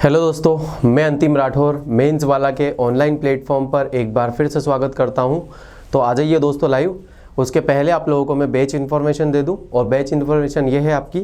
Hello दोस्तों, मैं अंतिम राठौर मेंस वाला के ऑनलाइन प्लेटफॉर्म पर एक बार फिर से स्वागत करता हूं। तो आ जाइए दोस्तों लाइव। उसके पहले आप लोगों को मैं बैच इन्फॉर्मेशन दे दूं, और बैच इन्फॉर्मेशन ये है आपकी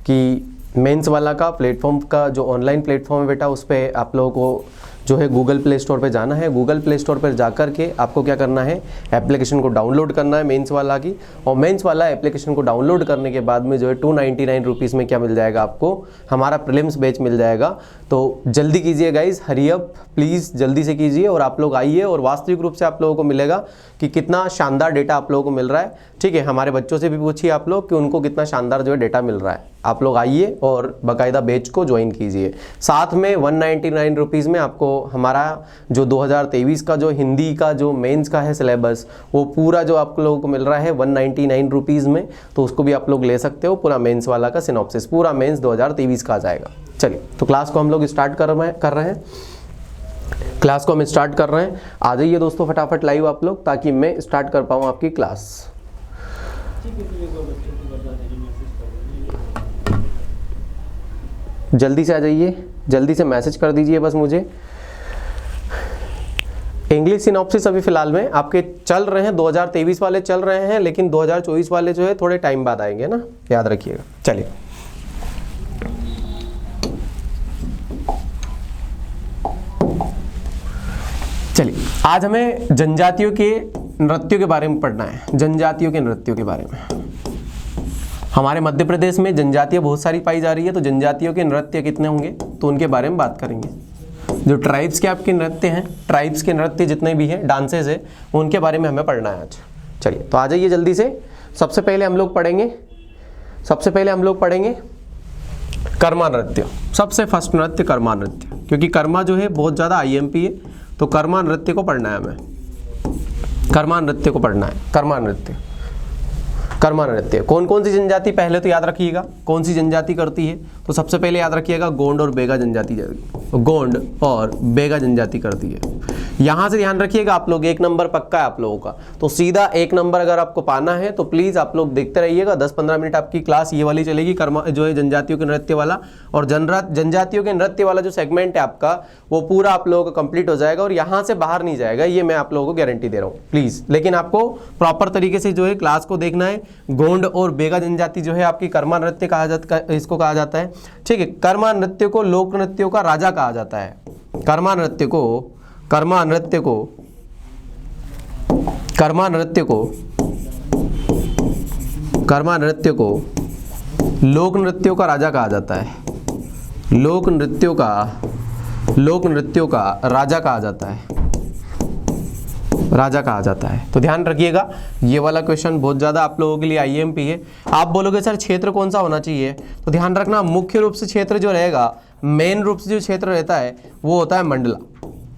कि मेंस वाला का प्लेटफॉर्म का जो ऑनलाइन प्लेटफॉर्म है बेटा, उस पर आप लोगों को जो है गूगल प्ले स्टोर पे जाना है। गूगल प्ले स्टोर पर जाकर के आपको क्या करना है, एप्लीकेशन को डाउनलोड करना है मेंस वाला की। और मेंस वाला एप्लीकेशन को डाउनलोड करने के बाद में जो है 299 रुपीज़ में क्या मिल जाएगा आपको, हमारा प्रीलिम्स बैच मिल जाएगा। तो जल्दी कीजिए गाइज, हरी अप प्लीज़, जल्दी से कीजिए और आप लोग आइए। और वास्तविक रूप से आप लोगों को मिलेगा कि कितना शानदार डेटा आप लोगों को मिल रहा है। ठीक है, हमारे बच्चों से भी पूछिए आप लोग कि उनको कितना शानदार जो है डेटा मिल रहा है। आप लोग आइए और बाकायदा बैच को ज्वाइन कीजिए। साथ में 199 रुपीज़ में आपको हमारा जो 2023 का जो हिंदी का जो मेंस का है सिलेबस, वो पूरा जो आप लोगों को मिल रहा है 199 रुपीज़ में, तो उसको भी आप लोग ले सकते हो। पूरा मेंस वाला का सिनॉप्सिस पूरा मेंस 2023 का आ जाएगा। चलिए, तो क्लास को हम लोग स्टार्ट कर रहे हैं। क्लास को हम स्टार्ट कर रहे हैं। आ जाइए दोस्तों फटाफट लाइव आप लोग, ताकि मैं स्टार्ट कर पाऊँ आपकी क्लास। जल्दी से आ जाइए, जल्दी से मैसेज कर दीजिए बस मुझे। इंग्लिश सिनॉप्सिस अभी फिलहाल में आपके चल रहे हैं, 2023 वाले चल रहे हैं, लेकिन 2024 वाले जो है थोड़े टाइम बाद आएंगे ना, याद रखिएगा। चलिए आज हमें जनजातियों के नृत्यों के बारे में पढ़ना है। जनजातियों के नृत्यों के बारे में। हमारे मध्य प्रदेश में जनजातियाँ बहुत सारी पाई जा रही है, तो जनजातियों के नृत्य कितने होंगे तो उनके बारे में बात करेंगे। जो ट्राइब्स के आपके नृत्य हैं, ट्राइब्स के नृत्य जितने भी हैं, डांसेस है, उनके बारे में हमें पढ़ना है आज। चलिए, तो आ जाइए जल्दी से। सबसे पहले हम लोग पढ़ेंगे कर्मा नृत्य। सबसे फर्स्ट नृत्य कर्मा नृत्य, क्योंकि कर्मा जो है बहुत ज़्यादा आईएमपी है, तो कर्मा नृत्य को पढ़ना है हमें। कर्मा नृत्य को पढ़ना है। कर्मा नृत्य कौन कौन सी जनजाति, पहले तो याद रखिएगा कौन सी जनजाति करती है। तो सबसे पहले याद रखिएगा गोंड और बेगा जनजाति, गोंड और बेगा जनजाति करती है। यहाँ से ध्यान रखिएगा आप लोग, 1 नंबर पक्का है आप लोगों का। तो सीधा 1 नंबर अगर आपको पाना है तो प्लीज़ आप लोग देखते रहिएगा। 10-15 मिनट आपकी क्लास ये वाली चलेगी, कर्मा जो है जनजातियों के नृत्य वाला। और जनजातियों के नृत्य वाला जो सेगमेंट है आपका, वो पूरा आप लोगों का कंप्लीट हो जाएगा और यहाँ से बाहर नहीं जाएगा, ये मैं आप लोगों को गारंटी दे रहा हूँ प्लीज़। लेकिन आपको प्रॉपर तरीके से जो है क्लास को देखना है। गोंड और बेगा जनजाति जो है आपकी कर्मा नृत्य इसको कहा जाता है। ठीक है, कर्मा नृत्य को लोक नृत्यों का राजा कहा जाता है। कर्मा नृत्य को लोक नृत्यों का राजा कहा जाता है। लोक नृत्यों का राजा कहा जाता है। तो ध्यान रखिएगा, ये वाला क्वेश्चन बहुत ज़्यादा आप लोगों के लिए आईएमपी है। आप बोलोगे सर क्षेत्र कौन सा होना चाहिए, तो ध्यान रखना मुख्य रूप से क्षेत्र जो रहेगा, मेन रूप से जो क्षेत्र रहता है वो होता है मंडला।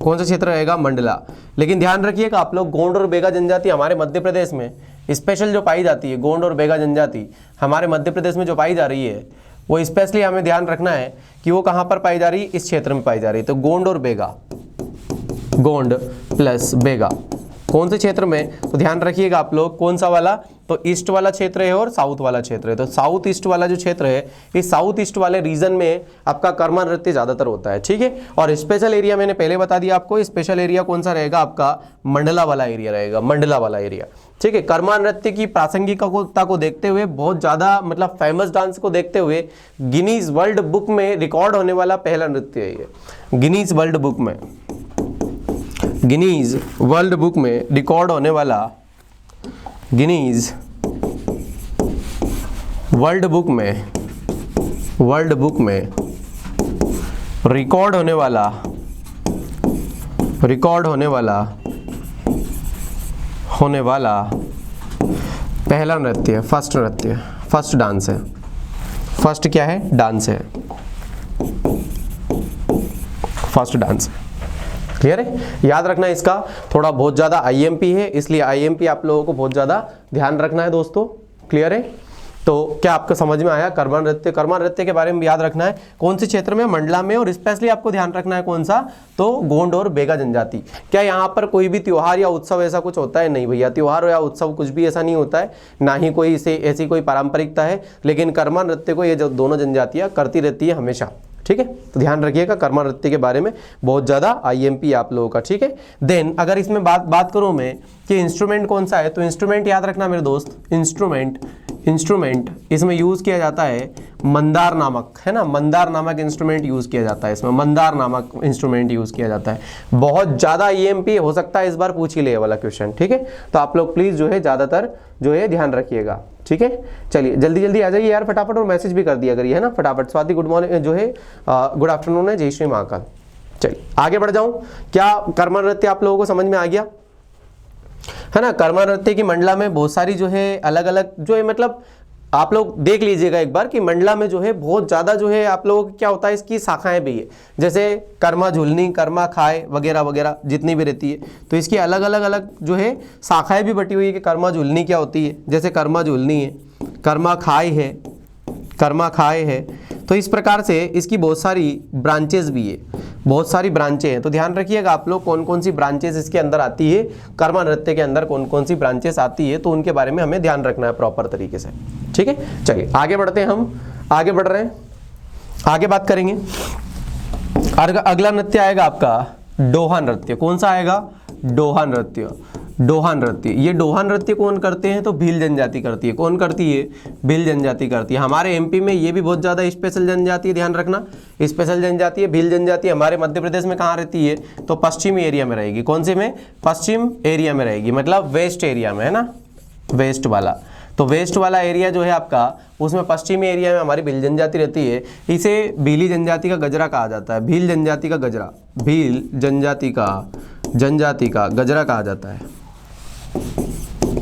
कौन सा क्षेत्र रहेगा, मंडला। लेकिन ध्यान रखिएगा आप लोग, गोंड और बेगा जनजाति हमारे मध्य प्रदेश में स्पेशल जो पाई जाती है, गोंड और बेगा जनजाति हमारे मध्य प्रदेश में जो पाई जा रही है, वो स्पेशली हमें ध्यान रखना है कि वो कहाँ पर पाई जा रही है, इस क्षेत्र में पाई जा रही है। तो गोंड और बेगा, गोंड प्लस बेगा कौन से क्षेत्र में, तो ध्यान रखिएगा आप लोग कौन सा वाला, तो ईस्ट वाला क्षेत्र है और साउथ वाला क्षेत्र है। तो साउथ ईस्ट वाला जो क्षेत्र है, इस साउथ ईस्ट वाले रीजन में आपका कर्मा नृत्य ज़्यादातर होता है। ठीक है, और स्पेशल एरिया मैंने पहले बता दिया आपको, स्पेशल एरिया कौन सा रहेगा आपका, मंडला वाला एरिया रहेगा, मंडला वाला एरिया। ठीक है, कर्मा नृत्य की प्रासंगिकता को देखते हुए, बहुत ज़्यादा मतलब फेमस डांस को देखते हुए, गिनीज वर्ल्ड बुक में रिकॉर्ड होने वाला पहला नृत्य है ये। गिनीज वर्ल्ड बुक में रिकॉर्ड होने वाला, गिनीज वर्ल्ड बुक में रिकॉर्ड होने वाला पहला नृत्य, फर्स्ट डांस है। फर्स्ट क्या है, डांस है, फर्स्ट डांस है। क्लियर है, याद रखना इसका थोड़ा बहुत ज़्यादा आईएमपी है, इसलिए आईएमपी आप लोगों को बहुत ज़्यादा ध्यान रखना है दोस्तों। क्लियर है, तो क्या आपको समझ में आया। कर्मा नृत्य के बारे में याद रखना है कौन से क्षेत्र में, मंडला में, और स्पेशली आपको ध्यान रखना है कौन सा, तो गोंड और बेगा जनजाति। क्या यहाँ पर कोई भी त्योहार या उत्सव ऐसा कुछ होता है, नहीं भैया, त्योहार या उत्सव कुछ भी ऐसा नहीं होता है, ना ही कोई ऐसी कोई पारंपरिकता है। लेकिन कर्मा नृत्य को ये जो दोनों जनजातियाँ करती रहती है हमेशा। ठीक है। तो ध्यान रखिएगा कर्मा नृत्य के बारे में बहुत ज़्यादा आईएमपी आप लोगों का, ठीक है। देन अगर इसमें बात करूँ मैं कि इंस्ट्रूमेंट कौन सा है, तो इंस्ट्रूमेंट याद रखना मेरे दोस्त, इंस्ट्रूमेंट इसमें यूज़ किया जाता है मंदार नामक, है ना, मंदार नामक इंस्ट्रूमेंट यूज़ किया जाता है, इसमें मंदार नामक इंस्ट्रूमेंट यूज़ किया जाता है। बहुत ज़्यादा ईएमपी हो सकता है इस बार पूछ ही ले वाला क्वेश्चन, ठीक है। तो आप लोग प्लीज़ जो है ज़्यादातर जो है ध्यान रखिएगा, ठीक है। चलिए जल्दी जल्दी आ जाइए यार फटाफट, और मैसेज भी कर दिया करिए, है ना, फटाफट। स्वाति गुड मॉर्निंग जो है गुड आफ्टरनून है, जय श्री महाकाल। चलिए आगे बढ़ जाऊँ। क्या कर्मा नृत्य आप लोगों को समझ में आ गया, है ना। कर्मा नृत्य की मंडला में बहुत सारी जो है अलग अलग जो है, मतलब आप लोग देख लीजिएगा एक बार कि मंडला में जो है बहुत ज़्यादा जो है आप लोगों को क्या होता है, इसकी शाखाएं भी है, जैसे कर्मा झुलनी, कर्मा खाए वगैरह वगैरह जितनी भी रहती है, तो इसकी अलग अलग जो है शाखाएं भी बटी हुई है कि कर्मा झुलनी क्या होती है, जैसे कर्मा झुलनी है, कर्मा खाए है। तो इस प्रकार से इसकी बहुत सारी ब्रांचेस भी है, बहुत सारी ब्रांचें हैं। तो ध्यान रखिएगा आप लोग कौन कौन सी ब्रांचेस इसके अंदर आती है, कर्मा नृत्य के अंदर कौन कौन सी ब्रांचेस आती है, तो उनके बारे में हमें ध्यान रखना है प्रॉपर तरीके से, ठीक है। चलिए आगे बढ़ते हैं, हम आगे बढ़ रहे हैं, आगे बात करेंगे। अगला नृत्य आएगा आपका डोहा नृत्य। कौन सा आएगा, डोहा नृत्य। डोहा नृत्य, ये डोहा नृत्य कौन करते हैं, तो भील जनजाति करती है। कौन करती है, भील जनजाति करती है। हमारे एमपी में ये भी बहुत ज़्यादा स्पेशल जनजाति है, ध्यान रखना, स्पेशल जनजाति है भील जनजाति। हमारे मध्य प्रदेश में कहाँ रहती है, तो पश्चिमी एरिया में रहेगी। कौन से में, पश्चिम एरिया में रहेगी, मतलब वेस्ट एरिया में, है ना, वेस्ट वाला। तो वेस्ट वाला एरिया जो है आपका, उसमें पश्चिमी एरिया में हमारी भील जनजाति रहती है। इसे भीली जनजाति का गजरा कहा जाता है, भील जनजाति का गजरा, भील जनजाति का गजरा कहा जाता है,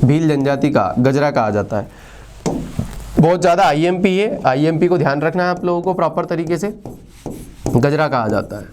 भील जनजाति का गजरा कहा जाता है। बहुत ज़्यादा आईएमपी है, आईएमपी को ध्यान रखना है आप लोगों को प्रॉपर तरीके से, गजरा कहा जाता है,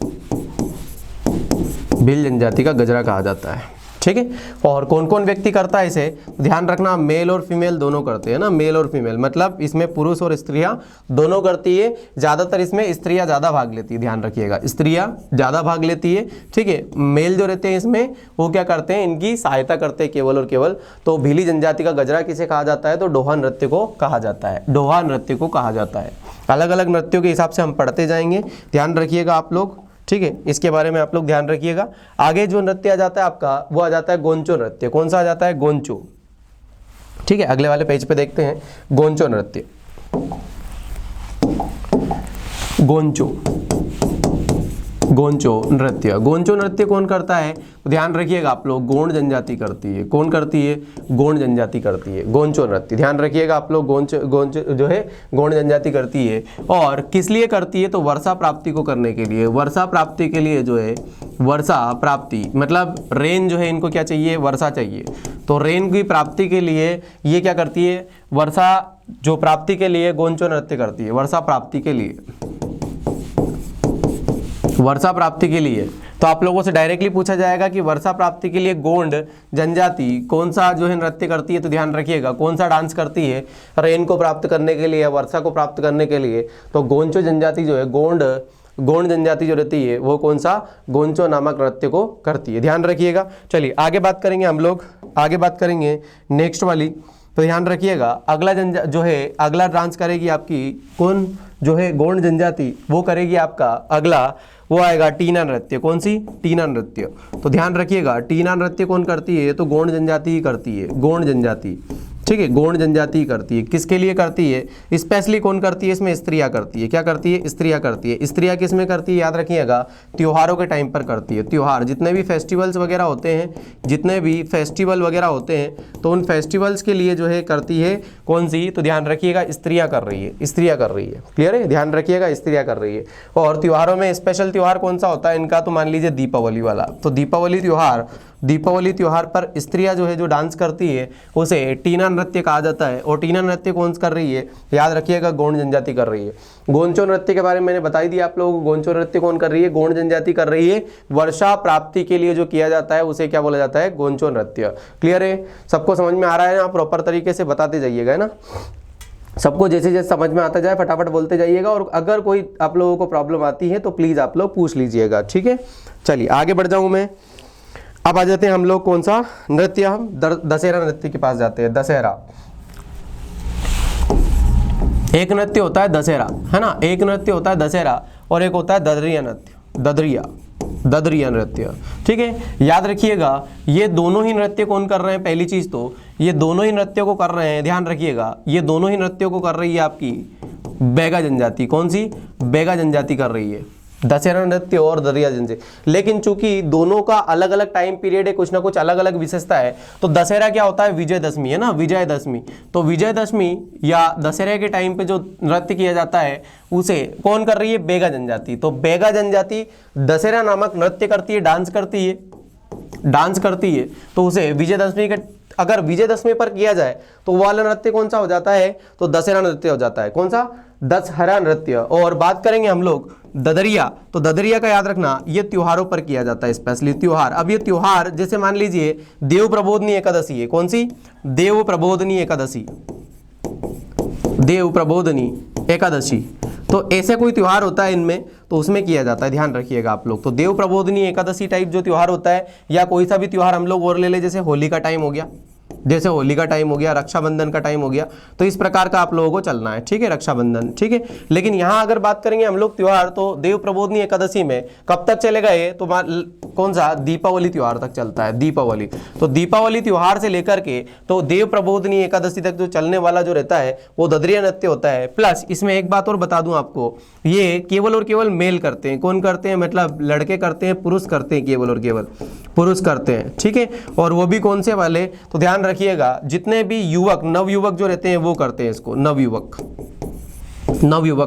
भील जनजाति का गजरा कहा जाता है, ठीक है। और कौन कौन व्यक्ति करता है इसे, ध्यान रखना, मेल और फीमेल दोनों करते हैं ना, मेल और फीमेल, मतलब इसमें पुरुष और स्त्रियां दोनों करती है। ज़्यादातर इसमें स्त्रियां ज़्यादा भाग लेती है, ध्यान रखिएगा, स्त्रियां ज़्यादा भाग लेती है, ठीक है। मेल जो रहते हैं इसमें वो क्या करते हैं, इनकी सहायता करते हैं केवल और केवल। तो भीली जनजाति का गजरा किसे कहा जाता है, तो डोहा नृत्य को कहा जाता है, डोहा नृत्य को कहा जाता है। अलग अलग नृत्यों के हिसाब से हम पढ़ते जाएंगे, ध्यान रखिएगा आप लोग, ठीक है। इसके बारे में आप लोग ध्यान रखिएगा। आगे जो नृत्य आ जाता है आपका, वो आ जाता है गोंचो नृत्य। कौन सा आ जाता है, गोंचो, ठीक है। अगले वाले पेज पे देखते हैं, गोंचो नृत्य, गोंचो नृत्य। गोंचो नृत्य कौन करता है, तो ध्यान रखिएगा आप लोग, गोंड जनजाति करती है। कौन करती है, गोंड जनजाति करती है गोंचो नृत्य, ध्यान रखिएगा आप लोग। गोंच जो है गोंड जनजाति करती है। और किस लिए करती है, तो वर्षा प्राप्ति को करने के लिए, वर्षा प्राप्ति के लिए जो है, वर्षा प्राप्ति मतलब रेन जो है, इनको क्या चाहिए, वर्षा चाहिए। तो रेन की प्राप्ति के लिए ये क्या करती है, वर्षा जो प्राप्ति के लिए गोंचो नृत्य करती है, वर्षा प्राप्ति के लिए, वर्षा प्राप्ति के लिए। तो आप लोगों से डायरेक्टली पूछा जाएगा कि वर्षा प्राप्ति के लिए गोंड जनजाति कौन सा जो है नृत्य करती है, तो ध्यान रखिएगा कौन सा डांस करती है रेन को प्राप्त करने के लिए, वर्षा को प्राप्त करने के लिए। तो गोंचो जनजाति जो है, गोंड जनजाति जो रहती है, वो कौन सा, गोंचो नामक नृत्य को करती है, ध्यान रखिएगा। चलिए आगे बात करेंगे हम लोग, आगे बात करेंगे नेक्स्ट वाली। तो ध्यान रखिएगा, अगला जो है, अगला डांस करेगी आपकी कौन, जो है गोंड जनजाति, वो करेगी आपका अगला, वो आएगा टीना नृत्य। कौन सी, टीना नृत्य। तो ध्यान रखिएगा, टीना नृत्य कौन करती है, तो गोंड जनजाति ही करती है, गोंड जनजाति, ठीक है, गोंड जनजाति करती है। किसके लिए करती है, स्पेशली कौन करती है, इसमें स्त्रियां करती है। क्या करती है, स्त्रियां करती है। स्त्रियां किस में करती है, याद रखिएगा, त्योहारों के टाइम पर करती है। त्योहार जितने भी फेस्टिवल्स वगैरह होते हैं, जितने भी फेस्टिवल वगैरह होते हैं, तो उन फेस्टिवल्स के लिए जो है करती है कौन सी, तो ध्यान रखिएगा स्त्रियां कर रही है, स्त्रियां कर रही है, क्लियर है, ध्यान रखिएगा स्त्रियां कर रही है। और त्योहारों में स्पेशल त्यौहार कौन सा होता है इनका, तो मान लीजिए दीपावली वाला। तो दीपावली त्यौहार पर स्त्रियां जो है जो डांस करती है उसे टीना नृत्य कहा जाता है। और टीना नृत्य कौन कर रही है, याद रखिएगा गोंड जनजाति कर रही है। गोंचो नृत्य के बारे में मैंने बता ही दिया आप लोगों को, गोंचो नृत्य कौन कर रही है, गोंड जनजाति कर रही है। वर्षा प्राप्ति के लिए जो किया जाता है उसे क्या बोला जाता है, गोंचो नृत्य। क्लियर है, सबको समझ में आ रहा है ना, प्रॉपर तरीके से बताते जाइएगा, है ना, सबको जैसे जैसे समझ में आता जाए फटाफट बोलते जाइएगा। और अगर कोई आप लोगों को प्रॉब्लम आती है तो प्लीज आप लोग पूछ लीजिएगा, ठीक है। चलिए आगे बढ़ जाऊं मैं, अब आ जाते हैं हम लोग कौन सा नृत्य, हम दशहरा नृत्य के पास जाते हैं। दशहरा, एक नृत्य होता है दशहरा, है ना, एक नृत्य होता है दशहरा। और एक होता है ददरिया नृत्य, ददरिया नृत्य। ठीक है, याद रखिएगा ये दोनों ही नृत्य कौन कर रहे हैं, पहली चीज तो ये दोनों ही नृत्यों को कर रहे हैं, ध्यान रखिएगा ये दोनों ही नृत्यों को कर रही है आपकी बैगा जनजाति। कौन सी? बैगा जनजाति कर रही है, दशहरा नृत्य और ददरिया जनजाति। लेकिन चूंकि दोनों का अलग अलग टाइम पीरियड है, कुछ ना कुछ अलग अलग विशेषता है, तो दशहरा क्या होता है, विजयदशमी है ना, विजयदशमी। तो विजयदशमी या दशहरे के टाइम पे जो नृत्य किया जाता है उसे कौन कर रही है, बैगा जनजाति। तो बैगा जनजाति दशहरा नामक नृत्य करती है, डांस करती है, तो उसे विजयदशमी के, अगर विजयदशमी पर किया जाए तो वो वाला नृत्य कौन सा हो जाता है, तो दशहरा नृत्य हो जाता है। कौन सा? दशहरा नृत्य। और बात करेंगे हम लोग ददरिया, तो ददरिया का याद रखना ये त्योहारों पर किया जाता है, स्पेशली त्योहार। अब ये त्योहार जैसे मान लीजिए देव प्रबोधनी एकादशी है, कौन सी? देव प्रबोधनी एकादशी, देव प्रबोधनी एकादशी। तो ऐसे कोई त्योहार होता है इनमें, तो उसमें किया जाता है, ध्यान रखिएगा आप लोग। तो देव प्रबोधनी एकादशी टाइप जो त्योहार होता है, या कोई सा भी त्योहार हम लोग और ले ले, जैसे होली का टाइम हो गया, जैसे होली का टाइम हो गया, रक्षाबंधन का टाइम हो गया, तो इस प्रकार का आप लोगों को चलना है। ठीक है, रक्षाबंधन। ठीक है, लेकिन यहाँ अगर बात करेंगे हम लोग त्योहार, तो देव प्रबोधनी एकादशी में कब तक चलेगा ये, तो कौन सा? दीपावली त्योहार तक चलता है, दीपावली। तो दीपावली त्योहार से लेकर के तो देव प्रबोधनी एकादशी तक जो चलने वाला जो रहता है वो ददरिया नृत्य होता है। प्लस इसमें एक बात और बता दूं आपको, ये केवल और केवल मेल करते हैं। कौन करते हैं? मतलब लड़के करते हैं, पुरुष करते हैं, केवल और केवल पुरुष करते हैं। ठीक है, और वो भी कौन से वाले, तो ध्यान रखिएगा जितने भी युवक, नवयुवक जो रहते हैं वो करते हैं इसको, नवयुवक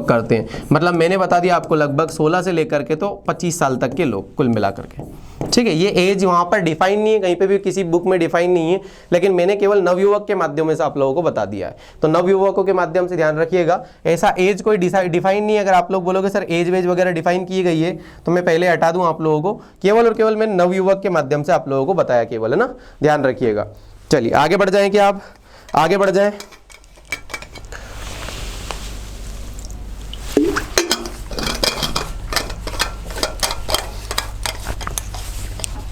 करते हैं। मतलब मैंने बता दिया आपको, लगभग 16 से लेकर के तो 25 साल तक के लोग कुल मिलाकर के। ठीक है, ये एज वहाँ पर डिफाइन नहीं है, कहीं पे भी किसी बुक में डिफाइन नहीं है, लेकिन मैंने केवल नवयुवक के माध्यम से आप लोगों को बता दिया है। तो नवयुवकों के माध्यम से ध्यान रखिएगा, ऐसा एज कोई डिफाइन नहीं है। अगर आप लोग बोलोगे सर एज वेज वगैरह डिफाइन की गई है, तो मैं पहले हटा दूँ आप लोगों को, केवल और केवल मैंने नवयुवक के माध्यम से आप लोगों को बताया केवल, है ना, ध्यान रखिएगा। चलिए आगे बढ़ जाएं, क्या आप आगे बढ़ जाएं।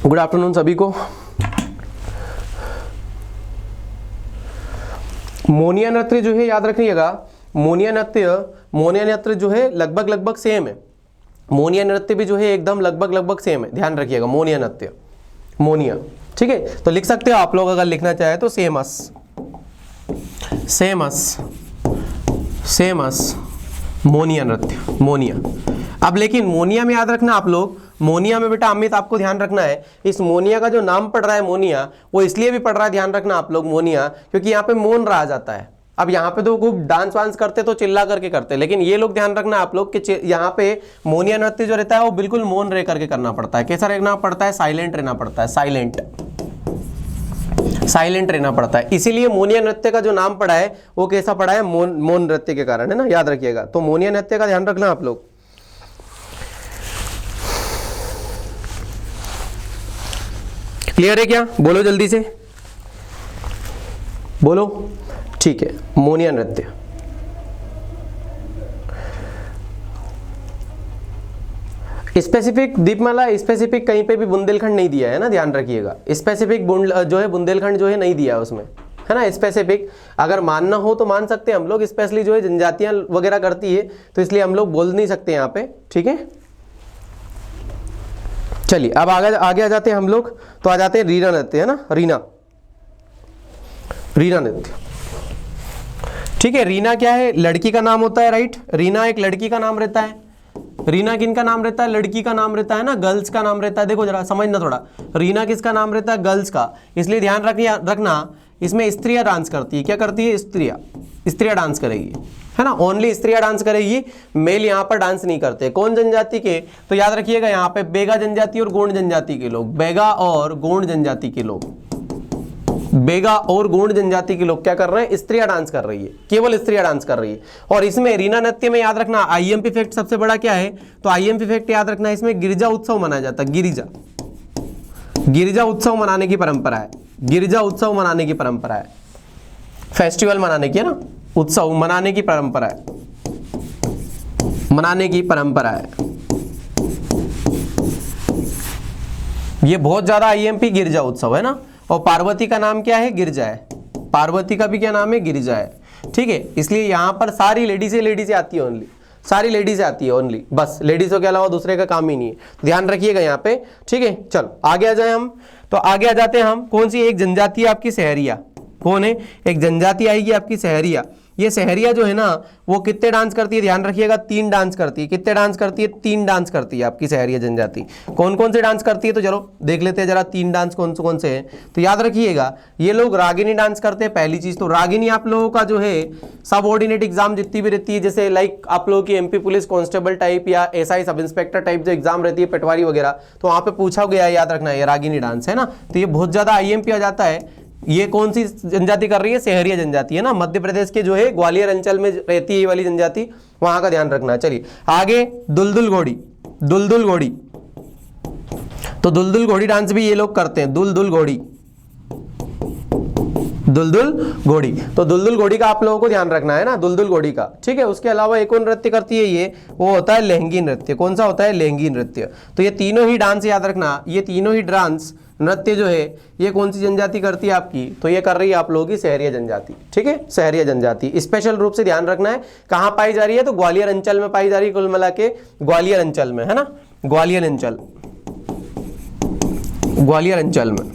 गुड आफ्टरनून सभी को। मोनिया नृत्य जो है याद रखिएगा, मोनिया नृत्य जो है लगभग सेम है। मोनिया नृत्य भी जो है एकदम लगभग सेम है, ध्यान रखिएगा। मोनिया नृत्य, मोनिया, ठीक है, तो लिख सकते हो आप लोग अगर लिखना चाहे तो सेमस मोनिया नृत्य, मोनिया। अब लेकिन मोनिया में याद रखना आप लोग, मोनिया में बेटा अमित आपको ध्यान रखना है, इस मोनिया का जो नाम पड़ रहा है मोनिया, वो इसलिए भी पड़ रहा है, ध्यान रखना आप लोग, मोनिया, क्योंकि यहाँ पे मौन रहा जाता है। अब यहाँ पे तो खूब डांस वांस करते तो चिल्ला करके करते, लेकिन ये लोग ध्यान रखना आप लोग कि यहाँ पे मोनिया नृत्य जो रहता है वो बिल्कुल मौन रह करके करना पड़ता है। कैसा रहना पड़ता है? साइलेंट रहना पड़ता है, साइलेंट रहना पड़ता है। इसीलिए मोनिया नृत्य का जो नाम पड़ा है वो कैसा पड़ा है? मौन नृत्य के कारण, है ना, याद रखिएगा। तो मोनिया नृत्य का ध्यान रखना आप लोग। क्लियर है क्या? बोलो जल्दी से, बोलो। ठीक है, मोनिया नृत्य। स्पेसिफिक दीपमाला, स्पेसिफिक कहीं पे भी बुंदेलखंड नहीं दिया है ना, ध्यान रखिएगा। स्पेसिफिक जो है बुंदेलखंड जो है नहीं दिया है उसमें, है ना। स्पेसिफिक अगर मानना हो तो मान सकते हैं हम लोग, स्पेशली जो है जनजातियां वगैरह करती है तो इसलिए हम लोग बोल नहीं सकते यहाँ पे, ठीक है। चलिए अब आगे आ जाते हैं हम लोग, तो आ जाते हैं रीना नृत्य, है ना, रीना नृत्य, ठीक है। रीना क्या है? लड़की का नाम होता है, राइट। रीना एक लड़की का नाम रहता है। रीना किन का नाम रहता है? लड़की का नाम रहता है ना, गर्ल्स का नाम रहता है। देखो जरा समझना थोड़ा, रीना किसका नाम रहता है? गर्ल्स का। इसलिए ध्यान रखना इसमें स्त्रियां डांस करती है। क्या करती है? स्त्रियां डांस करेगी, है ना, ओनली स्त्रियां डांस करेगी, मेल यहाँ पर डांस नहीं करते। कौन जनजाति के? तो याद रखिएगा यहाँ पे बेगा जनजाति और गोंड जनजाति के लोग, बेगा और गोंड जनजाति के लोग, बेगा और गोंड जनजाति के लोग क्या कर रहे हैं? स्त्रियां डांस कर रही है, केवल स्त्रियां डांस कर रही है। और इसमें रीना नृत्य में याद रखना आईएमपी फैक्ट सबसे बड़ा क्या है? तो आईएमपी फैक्ट याद रखना, इसमें गिरिजा उत्सव मनाया जाता है। गिरिजा उत्सव मनाने की परंपरा है, गिरिजा उत्सव मनाने की परंपरा है, फेस्टिवल मनाने की, है ना, उत्सव मनाने की परंपरा है, मनाने की परंपरा है। ये बहुत ज्यादा आईएमपी गिरिजा उत्सव है ना। और पार्वती का नाम क्या है? गिरिजा है। पार्वती का भी क्या नाम है? गिरिजा है, ठीक है। इसलिए यहाँ पर सारी लेडीज आती है, ओनली सारी लेडीज आती है ओनली, बस लेडीजों के अलावा दूसरे का काम ही नहीं है, ध्यान रखिएगा यहाँ पे, ठीक है। चलो आगे आ जाए हम, तो आगे आ जाते हैं हम, कौन सी एक जनजाति है आपकी सहरिया, कौन है, एक जनजाति आएगी आपकी सहरिया। ये सहरिया जो है ना वो कितने डांस करती है, ध्यान रखिएगा, 3 डांस करती है। कितने डांस करती है, 3 डांस करती है आपकी सहरिया जनजाति। कौन कौन से डांस करती है, तो चलो देख लेते हैं जरा 3 डांस कौन से हैं। तो याद रखिएगा ये लोग रागिनी डांस करते हैं, पहली चीज तो। रागिनी आप लोगों का जो है सब ऑर्डिनेट एग्जाम जितनी भी रहती है, जैसे लाइक आप लोगों की MP पुलिस कांस्टेबल टाइप या SI सब इंस्पेक्टर टाइप जो एग्जाम रहती है, पटवारी वगैरह, तो वहां पे पूछा गया है, याद रखना है, ये रागिनी डांस है ना। तो ये बहुत ज्यादा IMP आ जाता है। ये कौन सी जनजाति कर रही है, सहरिया जनजाति है ना, मध्य प्रदेश के जो है ग्वालियर अंचल में रहती है ये वाली जनजाति, वहां का ध्यान रखना है। चलिए आगे, दुलदुल घोड़ी, दुलदुल घोड़ी, तो दुलदुल घोड़ी डांस भी ये लोग करते हैं, दुलदुल घोड़ी, दुलदुल घोड़ी। तो दुलदुल घोड़ी का आप लोगों को ध्यान रखना है ना, दुलदुल घोड़ी का, ठीक है। उसके अलावा एक और नृत्य करती है ये, वो होता है लहंगी नृत्य। कौन सा होता है, लहंगी नृत्य। तो ये तीनों ही डांस याद रखना, ये तीनों ही डांस नृत्य जो है ये कौन सी जनजाति करती है आपकी, तो ये कर रही है आप लोगों की सहरिया जनजाति, ठीक है, सहरिया जनजाति। स्पेशल रूप से ध्यान रखना है कहाँ पाई जा रही है, तो ग्वालियर अंचल में पाई जा रही है, कुल मिला के ग्वालियर अंचल में, है ना, ग्वालियर अंचल, ग्वालियर अंचल में,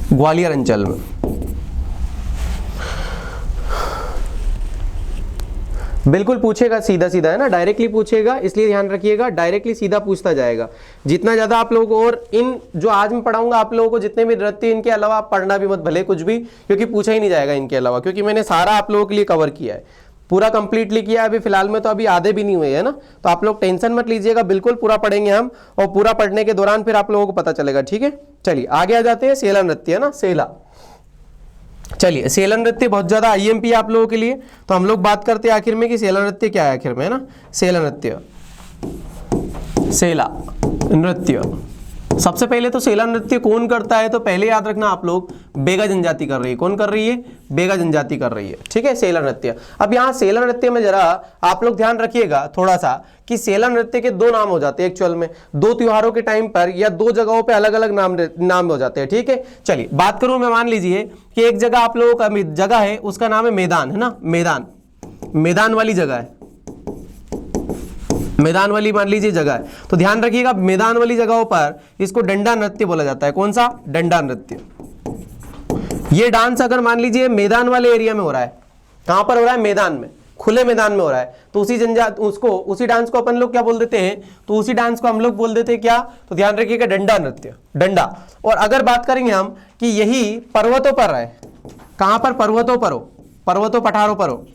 ग्वालियर अंचल में। बिल्कुल पूछेगा सीधा सीधा, है ना, डायरेक्टली पूछेगा, इसलिए ध्यान रखिएगा, डायरेक्टली सीधा पूछता जाएगा। जितना ज्यादा आप लोगों को, और इन जो आज मैं पढ़ाऊंगा आप लोगों को जितने भी नृत्य, इनके अलावा आप पढ़ना भी मत भले कुछ भी, क्योंकि पूछा ही नहीं जाएगा इनके अलावा, क्योंकि मैंने सारा आप लोगों के लिए कवर किया है, पूरा कंप्लीटली किया है। अभी फिलहाल में तो अभी आधे भी नहीं हुए, है ना, तो आप लोग टेंशन मत लीजिएगा, बिल्कुल पूरा पढ़ेंगे हम, और पूरा पढ़ने के दौरान फिर आप लोगों को पता चलेगा, ठीक है। चलिए आगे आ जाते हैं, सेला नृत्य, है ना, सेला। चलिए सेला नृत्य बहुत ज्यादा IMP है आप लोगों के लिए, तो हम लोग बात करते हैं आखिर में कि सेला नृत्य क्या है आखिर में, है ना। सेला नृत्य, सेला नृत्य, सबसे पहले तो सेला नृत्य कौन करता है, तो पहले याद रखना आप लोग, बेगा जनजाति कर रही है। कौन कर रही है, बेगा जनजाति कर रही है, ठीक है, सेला नृत्य। अब यहाँ सेला नृत्य में जरा आप लोग ध्यान रखिएगा थोड़ा सा, कि सेला नृत्य के 2 नाम हो जाते हैं एक्चुअल में, 2 त्योहारों के टाइम पर या 2 जगहों पे अलग अलग नाम हो जाते हैं, ठीक है। चलिए बात करूं मैं, मान लीजिए कि एक जगह आप लोगों का जगह है, उसका नाम है मैदान, है ना, मैदान, मैदान वाली जगह है, मैदान वाली मान लीजिए जगह है, तो ध्यान रखिएगा मैदान वाली जगहों पर इसको डंडा नृत्य बोला जाता है। कौन सा, डंडा नृत्य। ये डांस अगर मान लीजिए मैदान वाले एरिया में हो रहा है, कहां पर हो रहा है, मैदान में, खुले मैदान में हो रहा है, तो उसी डांस को अपन लोग क्या बोल देते हैं, तो उसी डांस को हम लोग बोल देते हैं क्या, तो ध्यान रखिएगा डंडा नृत्य, डंडा। और अगर बात करेंगे हम कि यही पर्वतों पर है, कहां पर, पर्वतों पर हो, पर्वतों पठारों पर हो,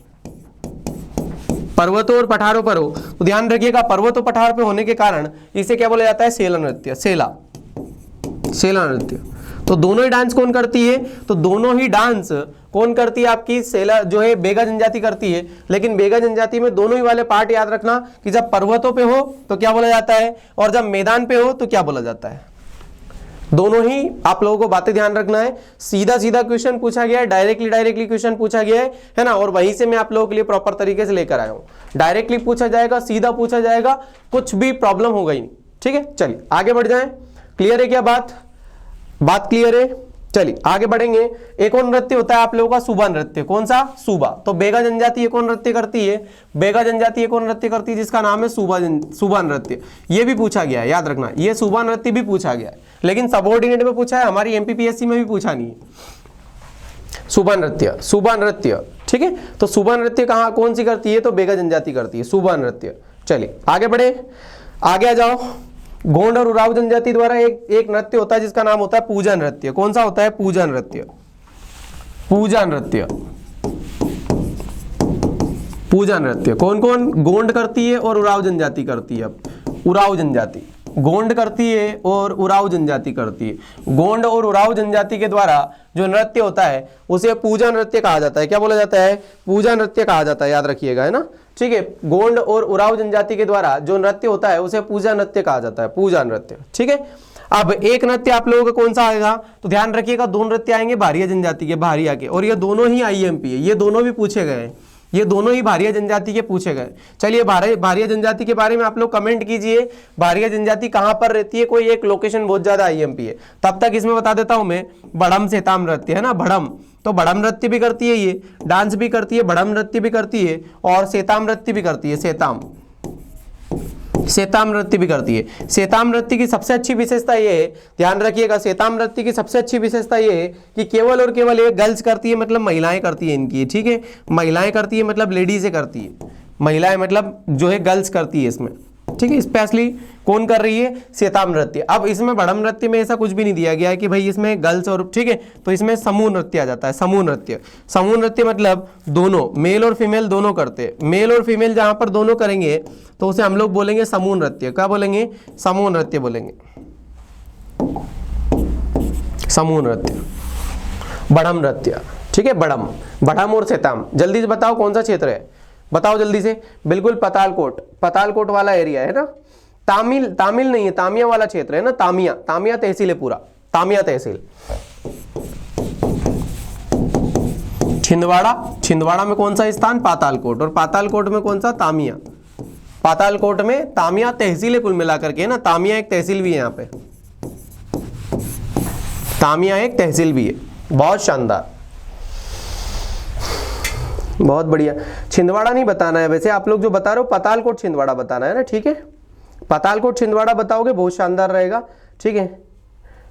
पर्वतों और पठारों पर हो, तो ध्यान रखिएगा पर्वतों पठार पे होने के कारण इसे क्या बोला जाता है, सेला नृत्य, सेला, सेला नृत्य। तो दोनों ही डांस कौन करती है, तो दोनों ही डांस कौन करती है आपकी, सेला जो है बेगा जनजाति करती है। लेकिन बेगा जनजाति में दोनों ही वाले पार्ट याद रखना कि जब पर्वतों पे हो तो क्या बोला जाता है, और जब मैदान पे हो तो क्या बोला जाता है। दोनों ही आप लोगों को बातें ध्यान रखना है। सीधा सीधा क्वेश्चन पूछा गया है, डायरेक्टली क्वेश्चन पूछा गया है ना, और वहीं से मैं आप लोगों के लिए प्रॉपर तरीके से लेकर आया हूं। डायरेक्टली पूछा जाएगा, सीधा पूछा जाएगा, कुछ भी प्रॉब्लम होगा ही नहीं, ठीक है। चलिए आगे बढ़ जाएं, क्लियर है क्या बात क्लियर है। चलिए आगे बढ़ेंगे। एक और नृत्य होता है आप लोगों का सूबा नृत्य। कौन सा, सूबा। तो बेगा जनजाति एक और नृत्य करती है, बेगा जनजाति एक और नृत्य करती है जिसका नाम है सूबा नृत्य। ये भी पूछा गया है, याद रखना, ये सूबा नृत्य भी पूछा गया है, लेकिन सबऑर्डिनेट में पूछा है, हमारी MPPSC में भी पूछा नहीं है। सूबा नृत्य, ठीक है। तो सूबा नृत्य कहाँ कौन सी करती है, तो बेगा जनजाति करती है सूबा नृत्य। चलिए आगे बढ़े, आगे आ जाओ। गोंड और उराव जनजाति द्वारा एक नृत्य होता है जिसका नाम होता है पूजा नृत्य। कौन सा होता है, पूजा नृत्य, पूजा नृत्य, पूजा नृत्य। कौन कौन, गोंड करती है और उराव जनजाति करती है। अब उराव जनजाति गोंड करती है और उराव जनजाति करती है। गोंड और उराव जनजाति के द्वारा जो नृत्य होता है उसे पूजा नृत्य कहा जाता है। क्या बोला जाता है, पूजा नृत्य कहा जाता है, याद रखिएगा, है ना, ठीक है। गोंड और उराव जनजाति के द्वारा जो नृत्य होता है उसे पूजा नृत्य कहा जाता है, पूजा नृत्य, ठीक है। अब एक नृत्य आप लोगों का कौन सा आएगा, तो ध्यान रखिएगा 2 नृत्य आएंगे भारिया जनजाति के, भारिया के, और ये दोनों ही IMP है, ये दोनों भी पूछे गए हैं, ये दोनों ही भारिया जनजाति के पूछे गए। चलिए भारिया जनजाति के बारे में आप लोग कमेंट कीजिए, भारिया जनजाति कहां पर रहती है, कोई एक लोकेशन बहुत ज्यादा IMP है। तब तक इसमें बता देता हूं मैं, बड़म सेताम नृत्य, है ना, तो बड़म नृत्य भी करती है, ये डांस भी करती है, बड़म नृत्य भी करती है और सेताम नृत्य भी करती है। सेताम नृत्य भी करती है। सेताम नृत्य की सबसे अच्छी विशेषता ये है, ध्यान रखिएगा, सेताम नृत्य की सबसे अच्छी विशेषता ये है कि केवल और केवल ये गर्ल्स करती है, मतलब महिलाएं करती है इनकी, ठीक है, महिलाएं करती है, मतलब लेडीजें करती है, महिलाएं मतलब जो है गर्ल्स करती है इसमें, ठीक है। स्पेशली कौन कर रही है? सेताम नृत्य। अब इसमें बड़म नृत्य में ऐसा कुछ भी नहीं दिया गया है कि भाई इसमें गर्ल्स और, ठीक है, तो इसमें समूह नृत्य आ जाता है। समूह नृत्य, समूह नृत्य मतलब दोनों, मेल और फीमेल दोनों करते हैं। मेल और फीमेल जहां पर दोनों करेंगे तो उसे हम लोग बोलेंगे समूह नृत्य। क्या बोलेंगे? समूह नृत्य बोलेंगे, समूह नृत्य, बड़म नृत्य, ठीक है। बड़म, बड़म और सेताम, जल्दी से बताओ कौन सा क्षेत्र है, बताओ जल्दी से। बिल्कुल पतालकोट, पतालकोट वाला एरिया है ना। तामिल, तामिल नहीं है, तामिया वाला क्षेत्र है ना, तामिया, तामिया तहसील है पूरा, तामिया तहसील। छिंदवाड़ा, छिंदवाड़ा में कौन सा स्थान? पातालकोट, और पातालकोट में कौन सा? तामिया। पातालकोट में तामिया तहसील है कुल मिलाकर के, है ना, तामिया एक तहसील भी है यहाँ पे, तामिया एक तहसील भी है। बहुत शानदार, बहुत बढ़िया। छिंदवाड़ा नहीं बताना है वैसे, आप लोग जो बता रहे हो पातालकोट छिंदवाड़ा बताना है ना, ठीक है। पातालकोट छिंदवाड़ा बताओगे बहुत शानदार रहेगा, ठीक है,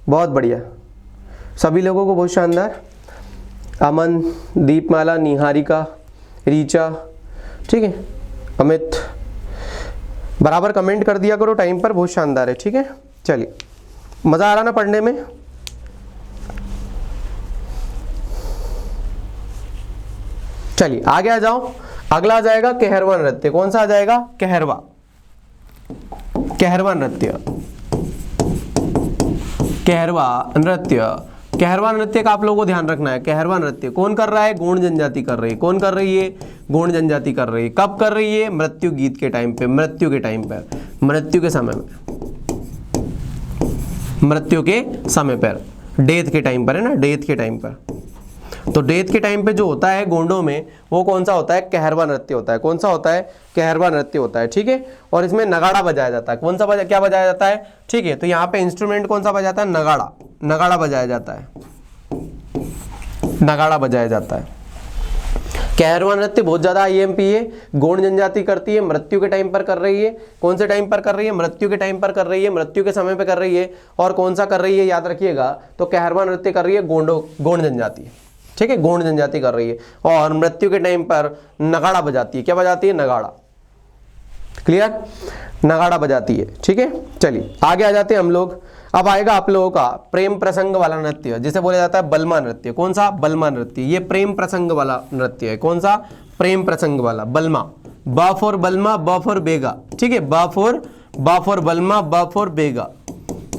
बहुत बढ़िया, सभी लोगों को बहुत शानदार। अमन, दीपमाला, निहारिका, रीचा, ठीक है, अमित, बराबर कमेंट कर दिया करो टाइम पर, बहुत शानदार है, ठीक है। चलिए, मज़ा आ रहा ना पढ़ने में? चलिए आगे आ जाओ। अगला आ जाएगा कहरवा नृत्य। कौन सा आ जाएगा? कहरवा, कहरवा नृत्य, कहरवा नृत्य। कहरवा नृत्य का आप लोगों को ध्यान रखना है। कहरवा नृत्य कौन कर रहा है? गौड़ जनजाति कर रही है। कौन कर रही है? गौड़ जनजाति कर रही है। कब कर रही है? मृत्यु गीत के टाइम पे, मृत्यु के टाइम पे, मृत्यु के समय में, मृत्यु के समय पर, डेथ के टाइम पर, है ना, डेथ के टाइम पर। तो डेथ के टाइम पे जो होता है गोंडों में, वो कौन सा होता है? कहरवा नृत्य होता है। कौन सा होता है? कहरवा नृत्य होता है, ठीक है। और इसमें नगाड़ा बजाया जाता है। कौन सा क्या बजाया जाता है? ठीक है, तो यहाँ पे इंस्ट्रूमेंट कौन सा बजाता है? नगाड़ा, नगाड़ा बजाया जाता है, नगाड़ा बजाया जाता है। कहरवा नृत्य बहुत ज्यादा IMP है, गौड़ जनजाति करती है, मृत्यु के टाइम पर कर रही है। कौन से टाइम पर कर रही है? मृत्यु के टाइम पर कर रही है, मृत्यु के समय पर कर रही है। और कौन सा कर रही है? याद रखिएगा, तो कहरवा नृत्य कर रही है गौड़ जनजाति, ठीक है, गौड़ जनजाति कर रही है। और मृत्यु के टाइम पर नगाड़ा बजाती है। क्या बजाती है? नगाड़ा। क्लियर? नगाड़ा बजाती है, ठीक है। चलिए आगे आ जाते हैं हम लोग। अब आएगा आप लोगों का प्रेम प्रसंग वाला नृत्य, जिसे बोला जाता है बलमा नृत्य। कौन सा? बलमा नृत्य। ये प्रेम प्रसंग वाला नृत्य है। कौन सा? प्रेम प्रसंग वाला, बलमा। ब फॉर बलमा, ब फॉर बेगा, ठीक है, ब फॉर बलमा, ब फॉर बेगा,